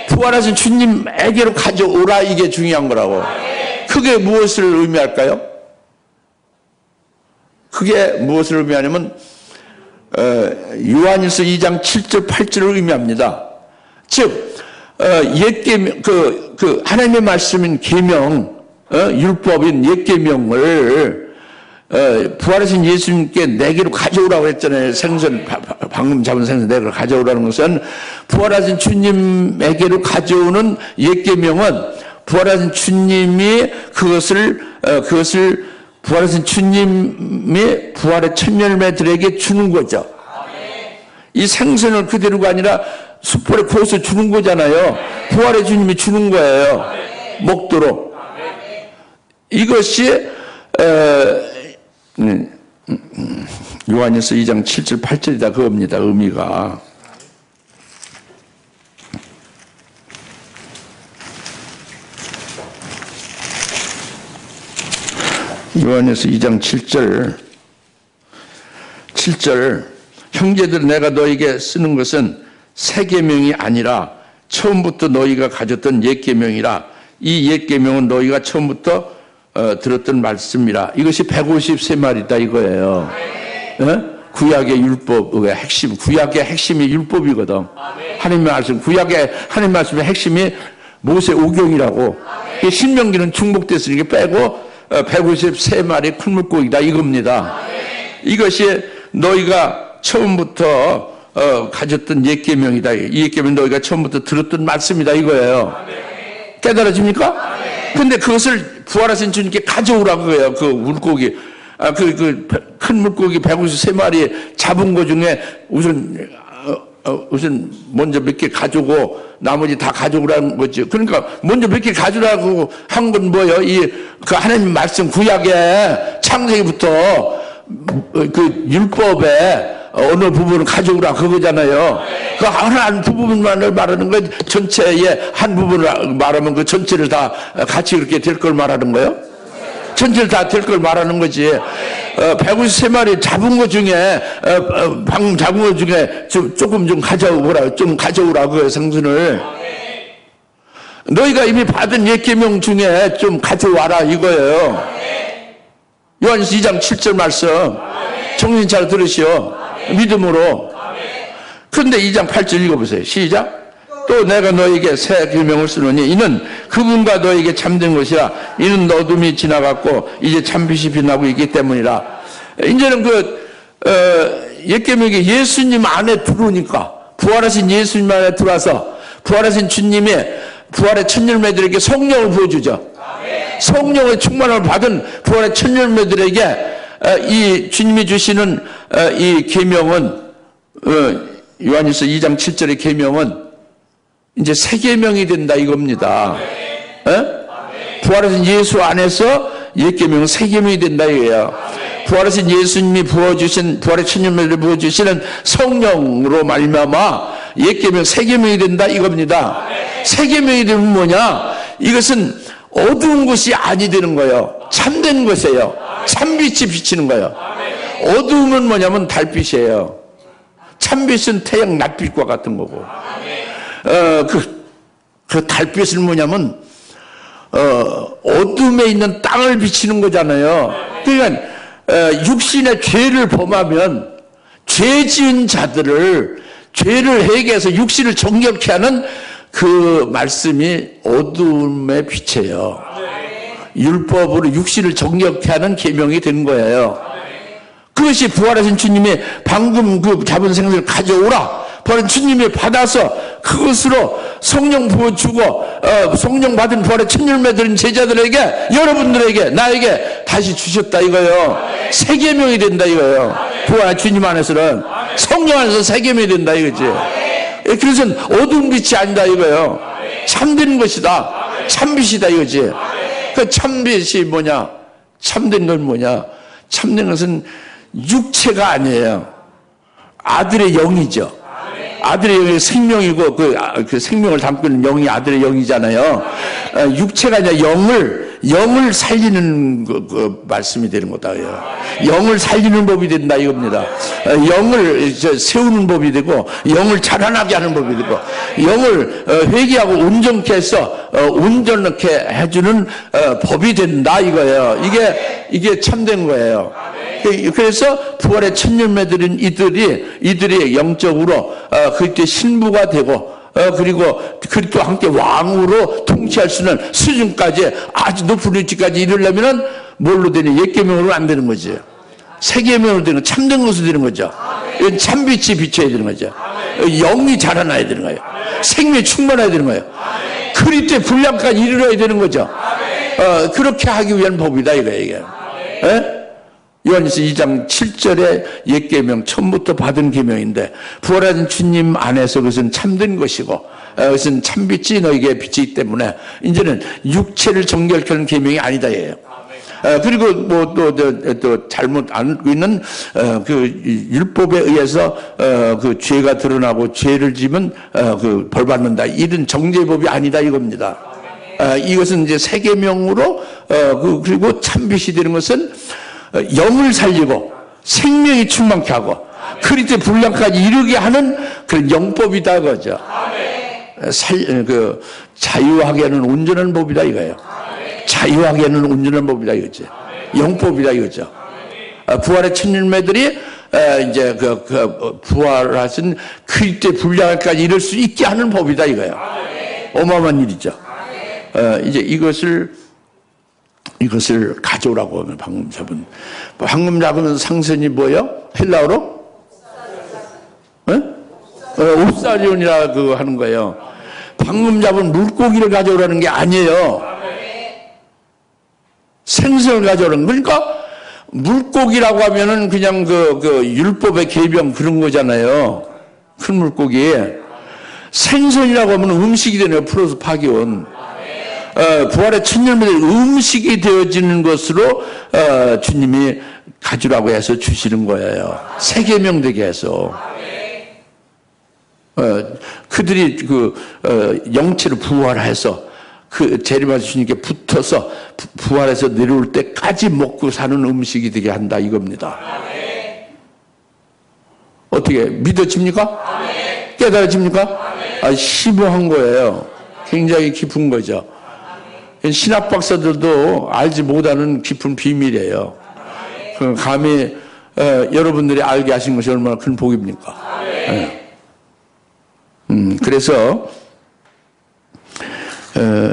부활하신 주님에게로 가져오라 이게 중요한 거라고. 그게 무엇을 의미할까요? 그게 무엇을 의미하냐면 요한일서 2장 7절 8절을 의미합니다. 즉 옛 계명 그 하나님의 말씀인 계명 율법인 옛 계명을 부활하신 예수님께 내게로 가져오라고 했잖아요. 생선 방금 잡은 생선 내게로 가져오라는 것은 부활하신 주님에게로 가져오는 옛 계명은 부활하신 주님이 그것을 부활하신 주님이 부활의 첫 열매들에게 주는 거죠. 이 생선을 그대로가 아니라 숯불에 구워서 주는 거잖아요. 부활의 주님이 주는 거예요. 먹도록. 이것이 요한일서 2장 7절 8절이다 그겁니다. 의미가. 요한일서 2장 7절 형제들 내가 너에게 쓰는 것은 새 계명이 아니라 처음부터 너희가 가졌던 옛 계명이라. 이 옛 계명은 너희가 처음부터 들었던 말씀이라. 이것이 153마리다 이거예요. 구약의 율법의 핵심, 구약의 핵심이 율법이거든. 하나님의 말씀, 구약의 하나님 말씀의 핵심이 모세 오경이라고. 신명기는 중복됐으니까 빼고 153마리 큰 물고기다 이겁니다. 이것이 너희가 처음부터 가졌던 옛 계명이다. 이 옛 계명 너희가 처음부터 들었던 말씀이다 이거예요. 깨달아집니까? 근데 그것을 부활하신 주님께 가져오라고 해요. 그 물고기, 큰 물고기 153마리 잡은 거 중에 우선 먼저 몇 개 가져오고 나머지 다 가져오라는 거죠. 그러니까 먼저 몇 개 가져오라고 한 건 뭐예요? 그 하나님 말씀 구약에 창세기부터 그 율법에 어느 부분을 가져오라 그거잖아요. 그 한 부분만을 말하는 거 전체의 한 부분을 말하면 그 전체를 다 같이 그렇게 될 걸 말하는 거예요? 전체를 다 될 걸 말하는 거지. 153마리 잡은 것 중에 방금 잡은 것 중에 조금 좀 가져오라고 해요. 생선을. 너희가 이미 받은 옛 계명 중에 좀 가져와라 이거예요. 요한일서 2장 7절 말씀 정신 잘 들으시오. 믿음으로. 그런데 2장 8절 읽어보세요. 시작. 또 내가 너에게 새 계명을 쓰노니 이는 그분과 너에게 참된 것이라. 이는 어둠이 지나갔고 이제 참빛이 빛나고 있기 때문이라. 이제는 옛 계명이 예수님 안에 들어오니까, 부활하신 예수님 안에 들어와서 부활하신 주님이 부활의 첫 열매들에게 성령을 부어주죠. 성령의 충만을 받은 부활의 첫 열매들에게 이 주님이 주시는 이 계명은 요한일서 2장 7절의 계명은 이제 새 계명이 된다 이겁니다. 부활하신 예수 안에서 옛 계명은 새 계명이 된다 이거예요. 부활하신 예수님이 부어주신 부활의 첫 열매를 부어주시는 성령으로 말미암아 옛 계명 새 계명이 된다 이겁니다. 새 계명이 되면 뭐냐? 이것은 어두운 것이 아니 되는 거예요. 참된 것이에요. 참빛이 비치는 거예요. 어두움은 뭐냐면 달빛이에요. 참빛은 태양 낮빛과 같은 거고. 그 달빛은 뭐냐면 어둠에 있는 땅을 비치는 거잖아요. 그러니까 육신의 죄를 범하면 죄 지은 자들을 죄를 해결해서 육신을 정결케 하는 그 말씀이 어둠의 빛이에요. 율법으로 육신을 정결케 하는 계명이 된 거예요. 그것이 부활하신 주님이 방금 그 잡은 생선을 가져오라. 부활하신 주님이 받아서 그것으로 성령 부어주고 성령 받은 부활의 첫 열매들인 제자들에게, 여러분들에게, 나에게 다시 주셨다 이거예요. 새 계명이 된다 이거예요. 부활 주님 안에서는 성령 안에서 새 계명이 된다 이거지. 그래서 어두운 빛이 아니다 이거예요. 참된 것이다. 참빛이다 이거지. 그 참빛이 뭐냐? 참된 건 뭐냐? 참된 것은 육체가 아니에요. 아들의 영이죠. 아들의 영이 생명이고 그 생명을 담고 있는 영이 아들의 영이잖아요. 육체가 아니라 영을 살리는 그 말씀이 되는 거다. 영을 살리는 법이 된다 이겁니다. 영을 세우는 법이 되고 영을 자라나게 하는 법이 되고 영을 회개하고 온전케 해서 온전케 해주는 법이 된다 이거예요. 이게 참된 거예요. 그래서 부활의 첫 열매들인 이들이 영적으로 그때 신부가 되고 그리고 그리스도와 함께 왕으로 통치할 수 있는 수준까지 아주 높은 위치까지 이르려면은 뭘로 되니? 옛 계명으로 안 되는 거지. 새 계명으로 되는 참된 것으로 되는 거죠. 이건 참빛이 비춰야 되는 거죠. 영이 자라나야 되는 거예요. 생명이 충만해야 되는 거예요. 그리스도의 분량까지 이르러야 되는 거죠. 그렇게 하기 위한 법이다 이거예요. 이게. 요한일서 2장 7절에 옛 계명, 처음부터 받은 계명인데 부활하신 주님 안에서 그것은 참된 것이고 그것은 참빛이 너에게 빛이기 때문에 이제는 육체를 정결케 하는 계명이 아니다 예요. 그리고 뭐 또 잘못 알고 있는 그 율법에 의해서 그 죄가 드러나고 죄를 지면 그 벌 받는다 이런 정죄법이 아니다 이겁니다. 이것은 이제 새 계명으로 그리고 참빛이 되는 것은 영을 살리고 생명이 충만케 하고 그리스도의 분량까지 이르게 하는 그런 영법이다 그거죠. 자유하게 하는 온전한 법이다 이거예요. 자유하게 하는 온전한 법이다 이거죠. 영법이다 이거죠. 부활의 천년매들이 이제 부활하신 그리스도의 분량까지 이룰 수 있게 하는 법이다 이거예요. 어마어마한 일이죠. 이제 이것을 가져오라고 하면 방금 잡은 상선이 뭐예요? 헬라어로? 옵사리온이라 그거 하는 거예요. 방금 잡은 물고기를 가져오라는 게 아니에요. 생선을 가져오라는 그러니까 물고기라고 하면은 그냥 그 율법의 계명 그런 거잖아요. 큰 물고기. 생선이라고 하면 음식이 되네요. 플러스 파기온. 부활의 천년매들 음식이 되어지는 것으로 주님이 가지라고 해서 주시는 거예요. 새 계명 되게 해서. 그들이 영체로 부활해서 그 재림하신 주님께 붙어서 부활해서 내려올 때까지 먹고 사는 음식이 되게 한다 이겁니다. 어떻게 믿어집니까? 깨달아집니까? 심오한 거예요. 굉장히 깊은 거죠. 신학 박사들도 알지 못하는 깊은 비밀이에요. 감히 여러분들이 알게 하신 것이 얼마나 큰 복입니까? 그래서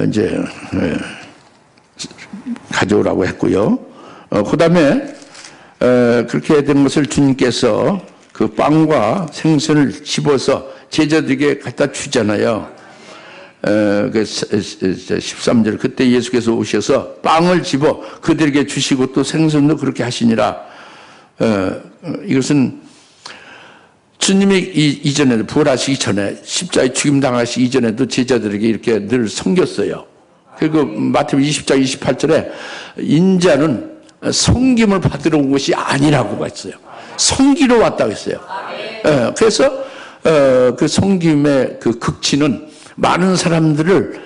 이제 가져오라고 했고요. 그 다음에 그렇게 된 것을 주님께서 그 빵과 생선을 집어서 제자들에게 갖다 주잖아요. 13절 그때 예수께서 오셔서 빵을 집어 그들에게 주시고 또 생선도 그렇게 하시니라. 이것은 주님이 이전에 부활하시기 전에 십자가에 죽임당하시기 이전에도 제자들에게 이렇게 늘 섬겼어요. 그리고 마태복음 20장 28절에 인자는 섬김을 받으러 온 것이 아니라고 했어요. 섬기러 왔다고 했어요. 그래서 그 섬김의 그 극치는 많은 사람들을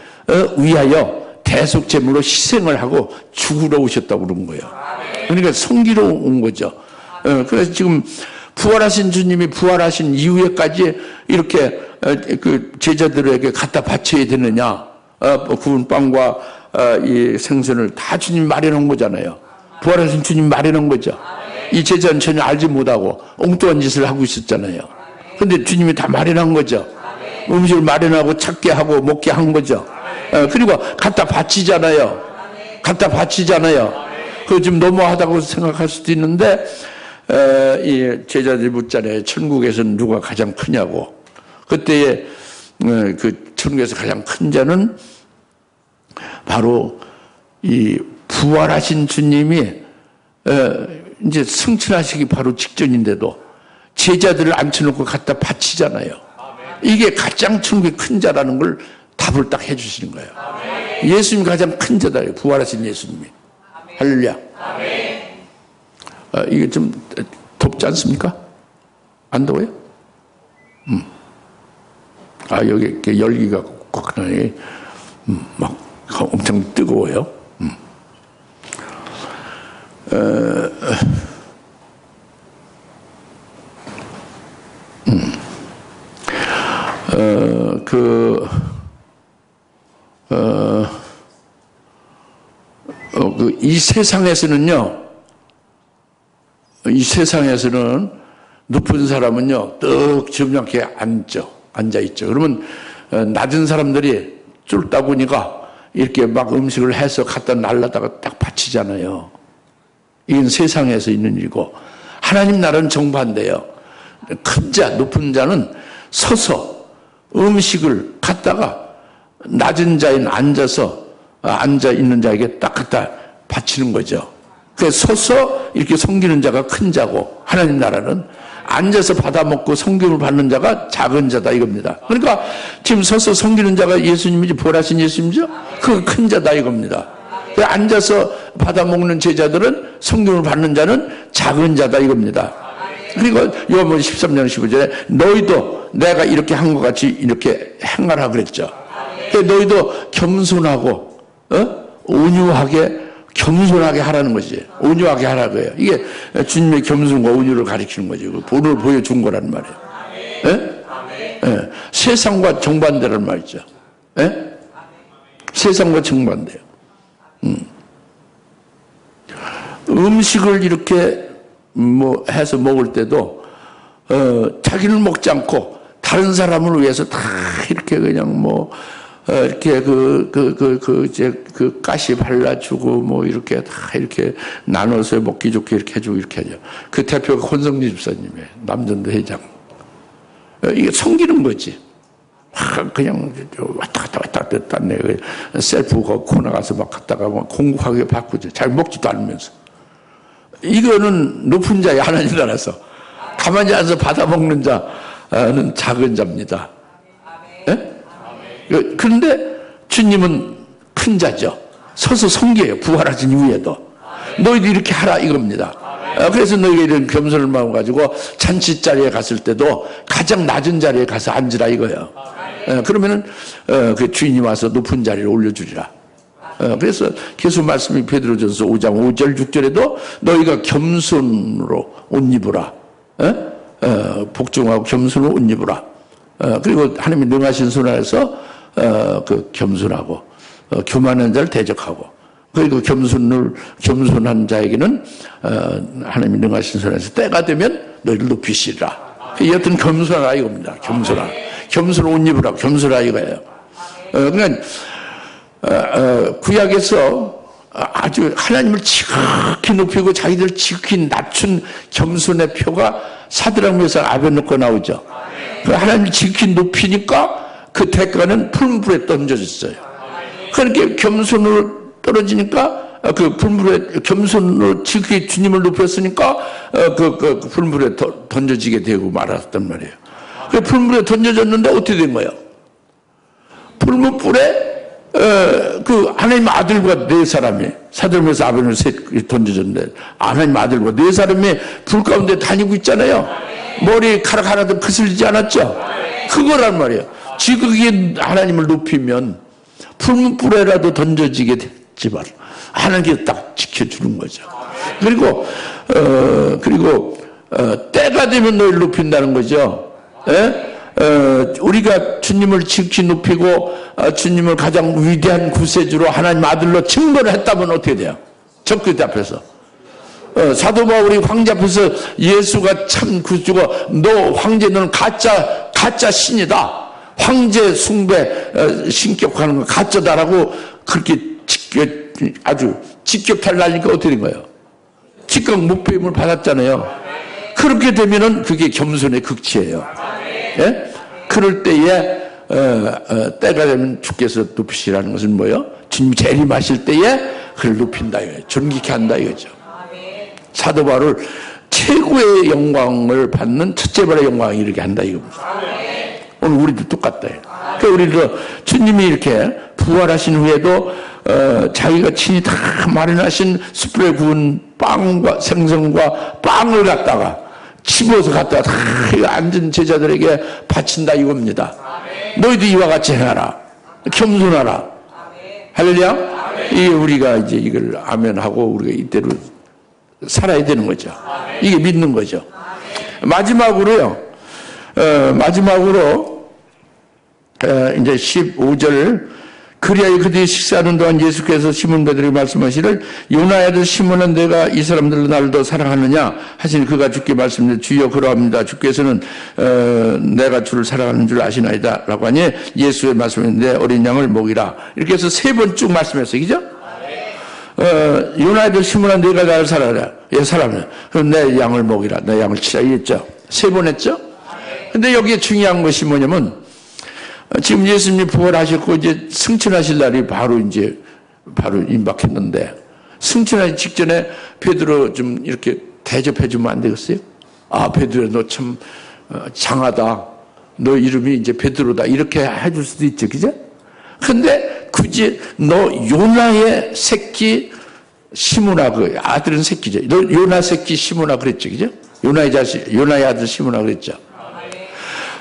위하여 대속제물로 희생을 하고 죽으러 오셨다고 그런 거예요. 그러니까 섬기러 온 거죠. 그래서 지금 부활하신 주님이 부활하신 이후에까지 이렇게 그 제자들에게 갖다 바쳐야 되느냐? 구운 빵과 이 생선을 다 주님이 마련한 거잖아요. 부활하신 주님이 마련한 거죠. 이 제자는 전혀 알지 못하고 엉뚱한 짓을 하고 있었잖아요. 그런데 주님이 다 마련한 거죠. 음식을 마련하고 찾게 하고 먹게 한 거죠. 그리고 갖다 바치잖아요. 갖다 바치잖아요. 그거 좀 너무하다고 생각할 수도 있는데 이 제자들이 묻잖아요. 천국에서는 누가 가장 크냐고. 그때에 그 천국에서 가장 큰 자는 바로 이 부활하신 주님이 이제 승천하시기 바로 직전인데도 제자들을 앉혀놓고 갖다 바치잖아요. 이게 가장 천국의 큰 자라는 걸 답을 딱 해주시는 거예요. 예수님이 가장 큰 자다. 부활하신 예수님이. 할렐루야. 이게 좀 덥지 않습니까? 안 더워요? 여기 열기가 꽉 나네. 막 엄청 뜨거워요. 이 세상에서는요, 이 세상에서는 높은 사람은요, 떡 점잖게 앉아있죠. 그러면 낮은 사람들이 쫄다 보니까 이렇게 막 음식을 해서 갖다 날라다가 딱 바치잖아요. 이건 세상에서 있는 일이고, 하나님 나라는 정반대예요. 큰 자, 높은 자는 서서 음식을 갖다가 낮은 자인 앉아 있는 자에게 딱 갖다 바치는 거죠. 그래서 서서 이렇게 섬기는 자가 큰 자고, 하나님 나라는 앉아서 받아먹고 섬김을 받는 자가 작은 자다 이겁니다. 그러니까 지금 서서 섬기는 자가 예수님이지, 부활하신 예수님이죠? 그 큰 자다 이겁니다. 앉아서 받아먹는 제자들은 섬김을 받는 자는 작은 자다 이겁니다. 그리고 요한복음 13장 15절에 너희도 내가 이렇게 한 것 같이 이렇게 행하라 그랬죠. 너희도 겸손하고 온유하게, 겸손하게 하라는 것이지. 온유하게 하라고요. 이게 주님의 겸손과 온유를 가리키는 거지. 본을 보여준 거란 말이에요. 예? 세상과 정반대란 말이죠. 예? 세상과 정반대요. 음식을 이렇게 해서 먹을 때도 자기는 먹지 않고 다른 사람을 위해서 다 이렇게 그냥 이렇게 가시 발라주고 이렇게 다 이렇게 나눠서 먹기 좋게 이렇게 해주고 이렇게 하죠. 그 대표가 권성리 집사님이에요. 남전도 회장. 이게 섬기는 거지. 그냥 왔다 갔다 내 셀프 코너 가서 막 갔다가 공국하게 바꾸죠. 잘 먹지도 않으면서. 이거는 높은 자의 하나님 나라서 가만히 앉아서 받아먹는 자는 작은 자입니다. 예? 그런데 주님은 큰 자죠. 서서 섬겨요. 부활하신 이후에도. 너희도 이렇게 하라 이겁니다. 그래서 너희가 이런 겸손을 마음 가지고 잔치 자리에 갔을 때도 가장 낮은 자리에 가서 앉으라 이거예요. 그러면은 그 주인이 와서 높은 자리를 올려주리라. 그래서 계속 말씀이 베드로전서 5장 5절 6절에도 너희가 겸손으로 옷 입으라. 복종하고 겸손으로 옷 입으라. 그리고 하나님이 능하신 손 아래서 그 겸손하고 교만한 자를 대적하고, 그리고 겸손한 자에게는 하나님이 능하신 손 아래서 때가 되면 너희를 높이시리라. 여튼 겸손하라 이겁니다. 겸손하라. 겸손 옷 입으라. 겸손하라 이거예요. 그러니까 구약에서 아주 하나님을 지극히 높이고 자기들 지극히 낮춘 겸손의 표가 사드락 메삭 아벤노고 나오죠. 하나님을 지극히 높이니까 그 대가는 풀물에 던져졌어요. 그렇게 겸손으로 떨어지니까 그 풀물에 겸손으로 지극히 주님을 높였으니까 그 풀물에 던져지게 되고 말았단 말이에요. 그 풀물에 던져졌는데 어떻게 된 거예요? 풀물불에 그 하나님 아들과 네 사람이 사들면서 아벤을 던져졌는데 하나님 아들과 네 사람이 불 가운데 다니고 있잖아요. 머리카락 하나도 거슬리지 않았죠. 그거란 말이에요. 지극히 하나님을 높이면 풀물불에라도 던져지게 됐지만 하나님께서 딱 지켜주는 거죠. 그리고 때가 되면 너희를 높인다는 거죠. 우리가 주님을 지극히 높이고 주님을 가장 위대한 구세주로 하나님 아들로 증거를 했다면 어떻게 돼요? 적그리스도 앞에서 사도 바울이 황제 앞에서 예수가 참 구주고 너 황제 너는 가짜 신이다, 황제 숭배 신격하는 거 가짜다라고 그렇게 아주 직격탈 날리니까 어떻게 된 거예요? 직각 목배임을 받았잖아요. 그렇게 되면은 그게 겸손의 극치예요. 예? 그럴 때에 때가 되면 주께서 높이시라는 것은 뭐예요? 주님이 재림하실 때에 그를 높인다 이거예요. 존귀케 한다 이거죠. 사도 바울을 최고의 영광을 받는 첫째발의 영광이 이렇게 한다 이겁니다. 오늘 우리도 똑같다. 그러니까 우리도 주님이 이렇게 부활하신 후에도 자기가 친히 다 마련하신 숯불에 구운 빵과 생선과 빵을 갖다가 집어서 갖다가 다 앉은 제자들에게 바친다 이겁니다. 너희도 이와 같이 행하라. 겸손하라. 할렐루야. 이게 우리가 이제 이걸 아멘하고 우리가 이대로 살아야 되는 거죠. 이게 믿는 거죠. 마지막으로 이제 15절 그리하여 그들이 식사하는 동안 예수께서 시몬 베드로에게 말씀하시를 요나의 아들 시몬아 내가 이 사람들로 나를 더 사랑하느냐 하시니 그가 주께 말씀하시되 주여 그러합니다. 주께서는 내가 주를 사랑하는 줄 아시나이다 라고 하니 예수의 말씀인데 어린 양을 먹이라 이렇게 해서 세 번 쭉 말씀했어요. 그죠? 요나의 아들 시몬아 내가 나를 사랑하라. 예, 사랑해. 그럼 내 양을 먹이라. 내 양을 치라 이랬죠. 세 번 했죠? 근데 여기에 중요한 것이 뭐냐면, 지금 예수님이 부활하셨고, 이제 승천하실 날이 바로 임박했는데, 승천하기 직전에 베드로 좀 이렇게 대접해주면 안 되겠어요? 아, 베드로, 너 참 장하다. 너 이름이 이제 베드로다. 이렇게 해줄 수도 있죠. 그죠? 근데 굳이 너 요나의 새끼 시므나, 그 아들은 새끼죠. 너 요나 새끼 시므나 그랬죠. 그죠? 요나의 아들 시므나 그랬죠.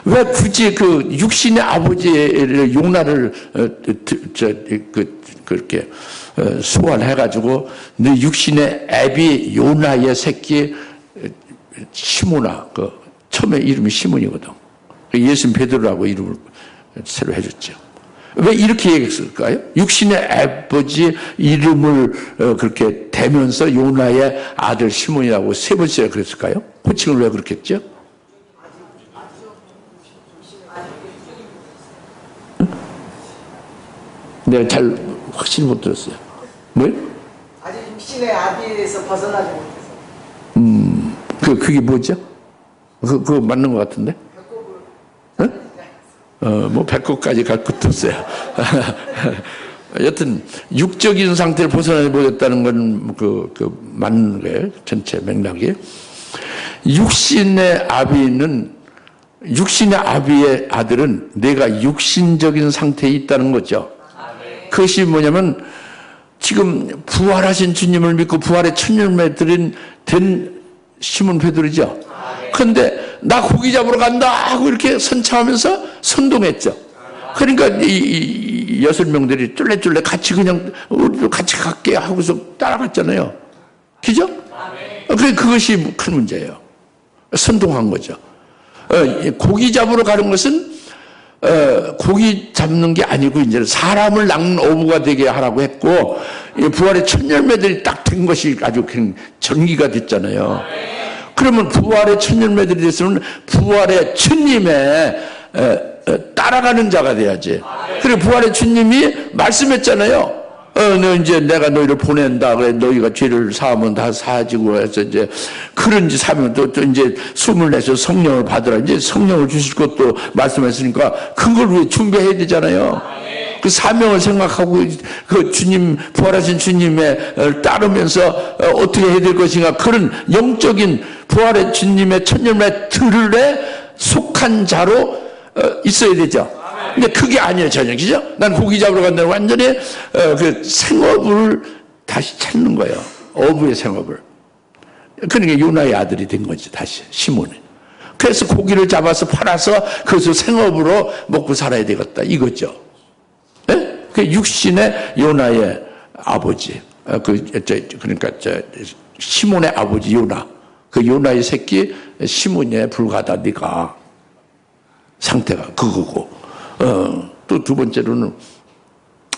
왜 굳이 그 육신의 아버지의 요나를 그렇게 소환해가지고 너 육신의 애비 요나의 새끼 시므나, 그 처음에 이름이 시몬이거든. 예수님 베드로라고 이름을 새로 해줬죠. 왜 이렇게 얘기했을까요? 육신의 아버지 이름을 그렇게 대면서 요나의 아들 시몬이라고 세 번째나 그랬을까요? 호칭을 왜 그렇게 했죠? 내가 잘 확실히 못 들었어요. 뭐요? 아직 육신의 아비에서 벗어나지 못해서. 그게 뭐죠? 그거 맞는 것 같은데? 뭐 배꼽까지 갈 것도 없어요. 여튼 육적인 상태를 벗어나지 못했다는 건 맞는 거예요. 전체 맥락이. 육신의 아비의 아들은 내가 육신적인 상태에 있다는 거죠. 그것이 뭐냐면 지금 부활하신 주님을 믿고 부활의 천년매들인 된 시몬 베드로죠. 그런데 나 고기 잡으러 간다 하고 이렇게 선창하면서 선동했죠. 그러니까 이 6명들이 쫄래쫄래 같이 그냥 우리도 같이 갈게 하고서 따라갔잖아요. 그죠? 그것이 큰 문제예요. 선동한 거죠. 고기 잡으러 가는 것은 고기 잡는 게 아니고 이제 사람을 낚는 어부가 되게 하라고 했고, 부활의 첫 열매들이 딱 된 것이 아주 그냥 전기가 됐잖아요. 그러면 부활의 첫 열매들이 됐으면 부활의 주님의 따라가는 자가 돼야지. 그리고 부활의 주님이 말씀했잖아요. 너 이제 내가 너희를 보낸다. 그래 너희가 죄를 사하면 다 사하지고 해서 이제 그런 짓 하면 또 이제 숨을 내서 성령을 받으라. 이제 성령을 주실 것도 말씀했으니까 그걸 왜 준비해야 되잖아요. 그 사명을 생각하고 그 주님, 부활하신 주님의 따르면서 어떻게 해야 될 것인가. 그런 영적인 부활의 주님의 천년의 속한 자로 있어야 되죠. 근데 그게 아니에요, 전혀. 그죠? 난 고기 잡으러 간다는 완전히 그 생업을 다시 찾는 거예요. 어부의 생업을. 그러니까 요나의 아들이 된 거지, 다시. 시몬이. 그래서 고기를 잡아서 팔아서 그것을 생업으로 먹고 살아야 되겠다. 이거죠. 네? 그 육신의 요나의 아버지. 그러니까 시몬의 아버지 요나. 그 요나의 새끼 시몬에 불과하다, 네가. 상태가 그거고. 또 두 번째로는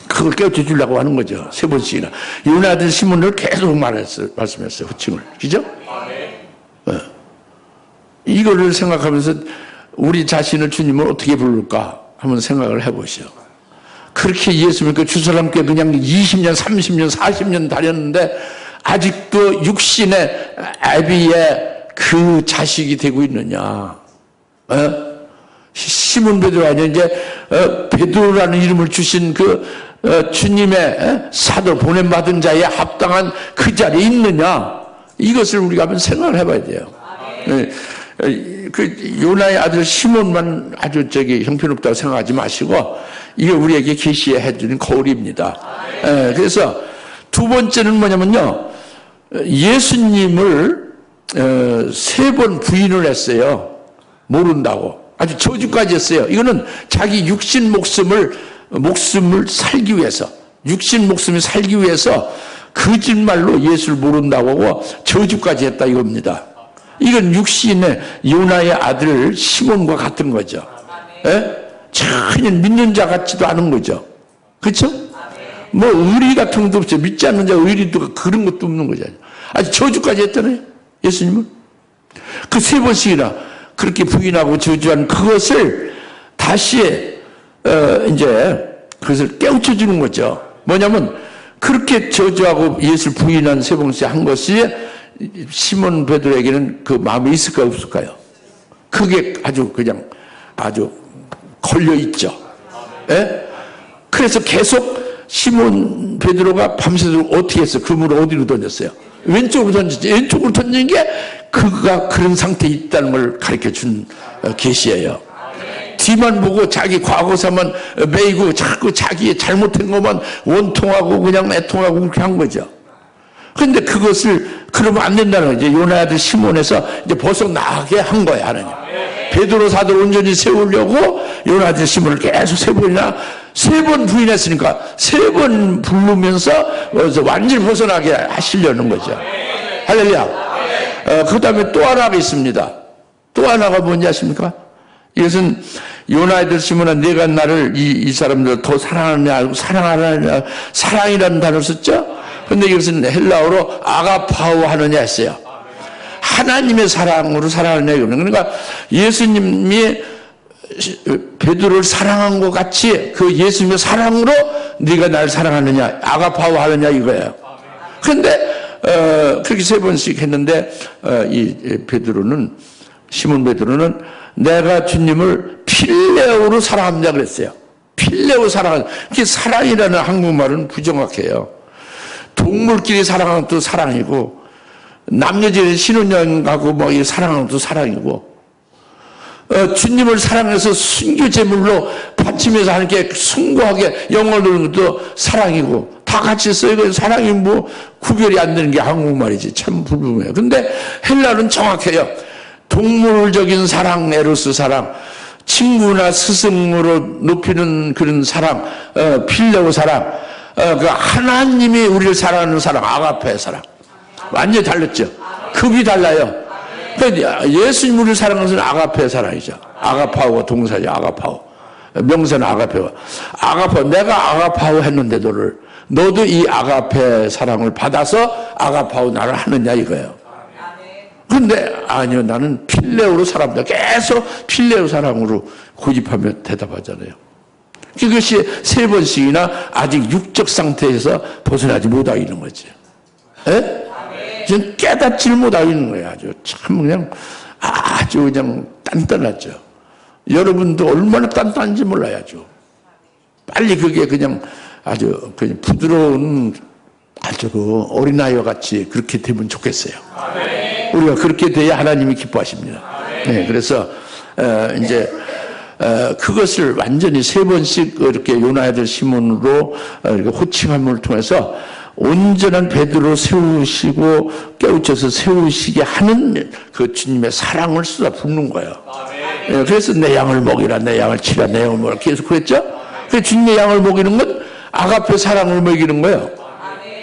그걸 깨우쳐 주려고 하는 거죠. 세 번씩이나. 요나 아들 시몬을 계속 말씀했어요. 호칭을. 그죠? 이거를 생각하면서 우리 자신을 주님을 어떻게 부를까 한번 생각을 해보시오. 그렇게 예수님 그 주사람께 그냥 20년, 30년, 40년 다녔는데 아직도 육신의 아비의 그 자식이 되고 있느냐. 시몬 베드로 아니야. 이제 베드로라는 이름을 주신 그 주님의 사도 보냄받은 자에 합당한 그 자리에 있느냐. 이것을 우리가 한번 생각을 해봐야 돼요. 그 요나의 아들 시몬만 아주 형편없다고 생각하지 마시고 이게 우리에게 계시해 해주는 거울입니다. 그래서 두 번째는 뭐냐면요. 예수님을 3번 부인을 했어요. 모른다고. 아주 저주까지 했어요. 이거는 자기 육신 목숨을 살기 위해서, 육신 목숨이 살기 위해서 거짓말로 예수를 모른다고 하고 저주까지 했다 이겁니다. 이건 육신의 요나의 아들 시몬과 같은 거죠. 전혀 믿는 자 같지도 않은 거죠. 그렇죠? 뭐 의리 같은 것도 없죠. 믿지 않는 자 의리도 그런 것도 없는 거잖아요. 아주 저주까지 했잖아요. 예수님은. 그 3번씩이나 그렇게 부인하고 저주한 그것을 다시 이제 그것을 깨우쳐 주는 거죠. 뭐냐면 그렇게 저주하고 예수를 부인한 3번씩 한 것이 시몬 베드로에게는 그 마음이 있을까요, 없을까요? 그게 아주 그냥 아주 걸려 있죠. 예? 그래서 계속 시몬 베드로가 밤새도록 어떻게 했어? 그물을 어디로 던졌어요? 왼쪽으로 던졌지. 왼쪽으로 던진 게 그가 그런 상태에 있다는 걸 가르쳐 준 계시예요. 뒤만 보고 자기 과거사만 매이고 자꾸 자기의 잘못한 것만 원통하고 그냥 애통하고 그렇게 한 거죠. 그런데 그것을 그러면 안 된다는 거죠. 요나 아들 시몬에서 이제 벗어나게 한 거야, 하나님. 베드로 사도를 온전히 세우려고 요나 아들 시몬을 계속 세 번 부인했으니까 3번 부르면서 완전히 벗어나게 하시려는 거죠. 할렐루야. 그 다음에 또 하나가 있습니다. 또 하나가 뭔지 아십니까? 이것은 요나 아들 시몬아, 내가 나를 이 사람들 더 사랑하느냐 알고 사랑하느냐, 사랑이라는 단어를 썼죠? 근데 이것은 헬라어로 아가파오 하느냐 했어요. 하나님의 사랑으로 사랑하느냐. 그러니까 예수님이 베드로를 사랑한 것 같이 그 예수님의 사랑으로 네가 나를 사랑하느냐, 아가파오 하느냐 이거예요. 그런데 그렇게 3번씩 했는데 이 베드로는, 시몬 베드로는 내가 주님을 필레오로 사랑합니다 그랬어요. 필레오 사랑은, 그게 사랑이라는 한국말은 부정확해요. 동물끼리 사랑하는 것도 사랑이고, 남녀들이 신혼여행 가고 뭐 이 사랑하는 것도 사랑이고, 주님을 사랑해서 순교 제물로 바치면서 하는 게 숭고하게 영광을 누리는 것도 사랑이고, 다 같이 써요. 사랑이 뭐 구별이 안 되는 게 한국말이지. 참 불분해요. 근데 헬라는 정확해요. 동물적인 사랑, 에로스 사랑, 친구나 스승으로 높이는 그런 사랑, 필레오 사랑, 그 하나님이 우리를 사랑하는 사랑, 아가페 사랑. 완전히 달랐죠. 급이 달라요. 그러니까 예수님 우리를 사랑하는 것은 아가페 사랑이죠. 아가파오가 동사죠. 아가파오. 명사는 아가페오. 아가파오. 내가 아가파오 했는데 너도 이 아가페 사랑을 받아서 아가파오 나를 하느냐 이거예요. 그런데 아니요, 나는 필레오로 사랑합니다. 계속 필레오 사랑으로 고집하며 대답하잖아요. 그것이 3번씩이나 아직 육적 상태에서 벗어나지 못하고 있는 거지. 예? 지금 깨닫지를 못하고 있는 거예요. 아주 그냥 단단하죠. 여러분도 얼마나 단단한지 몰라야죠. 빨리 그게 그냥 아주 그냥 부드러운 아주 그 어린아이와 같이 그렇게 되면 좋겠어요. 우리가 그렇게 돼야 하나님이 기뻐하십니다. 네, 그래서 이제 그것을 완전히 3번씩 이렇게 요나 아들 시몬으로 이렇게 호칭함을 통해서 온전한 베드로 세우시고 깨우쳐서 세우시게 하는 그 주님의 사랑을 쏟아 붓는 거예요. 네, 그래서 내 양을 먹이라, 내 양을 치라, 내 양을 먹이라 계속 그랬죠. 그 주님의 양을 먹이는 건 아가페 사랑을 먹이는 거예요.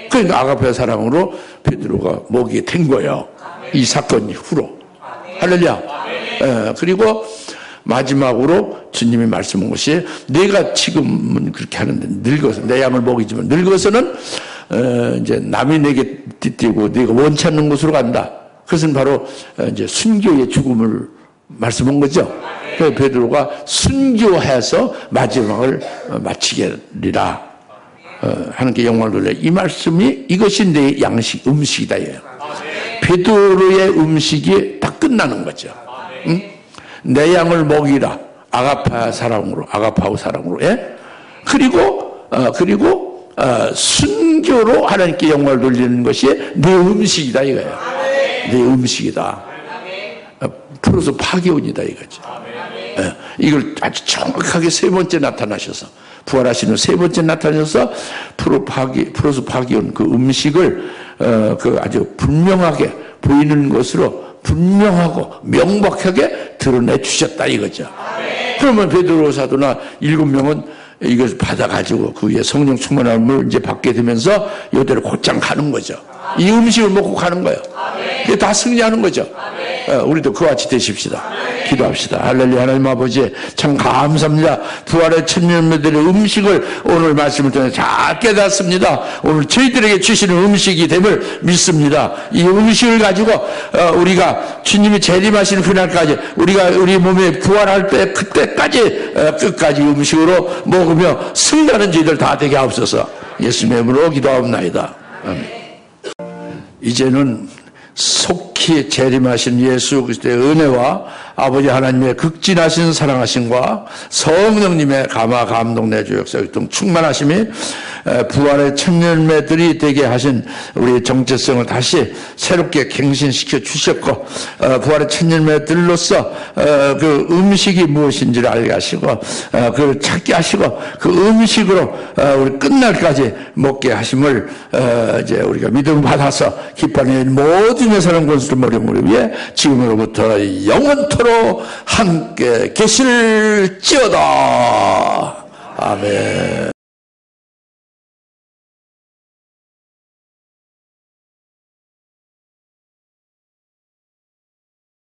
그러니까 아가페 사랑으로 베드로가 먹이게 된 거예요. 이 사건 이후로. 할렐루야. 그리고 마지막으로 주님이 말씀한 것이, 내가 지금은 그렇게 하는데 늙어서 내 양을 먹이지만 늙어서는 이제 남이 내게 띠띠고 네가 원치 않는 곳으로 간다. 그것은 바로 이제 순교의 죽음을 말씀한 거죠. 그래서 베드로가 순교해서 마지막을 마치겠리라 하는 게 영광을 돌려. 이 말씀이 이것이 내 양식, 음식이다. 예요. 베드로의 음식이 다 끝나는 거죠. 응? 내 양을 먹이라. 아가파 사랑으로, 아가파오 사랑으로. 예? 그리고 순교로 하나님께 영광을 돌리는 것이 내 음식이다 이거예요. 내 음식이다. 풀어서 파기온이다 이거죠. 예. 이걸 아주 정확하게 3번째 나타나셔서, 부활하시는 3번째 나타나셔서 풀어서 파기온 그 음식을 그 아주 분명하게 보이는 것으로 분명하고 명백하게 드러내 주셨다 이거죠. 그러면 베드로 사도나 7명은 이것을 받아가지고 그 위에 성령 충만함을 이제 받게 되면서 이대로 곧장 가는 거죠. 이 음식을 먹고 가는 거예요. 이게 다 승리하는 거죠. 우리도 그와 같이 되십시다. 기도합시다. 할렐루야. 하나님 아버지 참 감사합니다. 부활의 천년매들의 음식을 오늘 말씀을 통해 잘 깨닫습니다. 오늘 저희들에게 주시는 음식이 됨을 믿습니다. 이 음식을 가지고 우리가 주님이 재림하시는 그날까지 우리 몸에 부활할 때 그때까지 끝까지 음식으로 먹으며 승리하는 저희들 다 되게 하옵소서. 예수님의 이름으로 기도하옵나이다. 아멘. 이제는 속히 재림하신 예수 그리스도의 은혜와 아버지 하나님의 극진하신 사랑하심과 성령님의 감화 감동 내주 역사 등 충만하심이 부활의 천년매들이 되게 하신 우리 정체성을 다시 새롭게 갱신시켜 주셨고, 부활의 천년매들로서 그 음식이 무엇인지를 알게 하시고, 그걸 찾게 하시고, 그 음식으로 우리 끝날까지 먹게 하심을 이제 우리가 믿음 받아서 기뻐하는 모든 여사람 권수들 머리를 위해 지금으로부터 영원토록 함께 계실지어다. 아멘.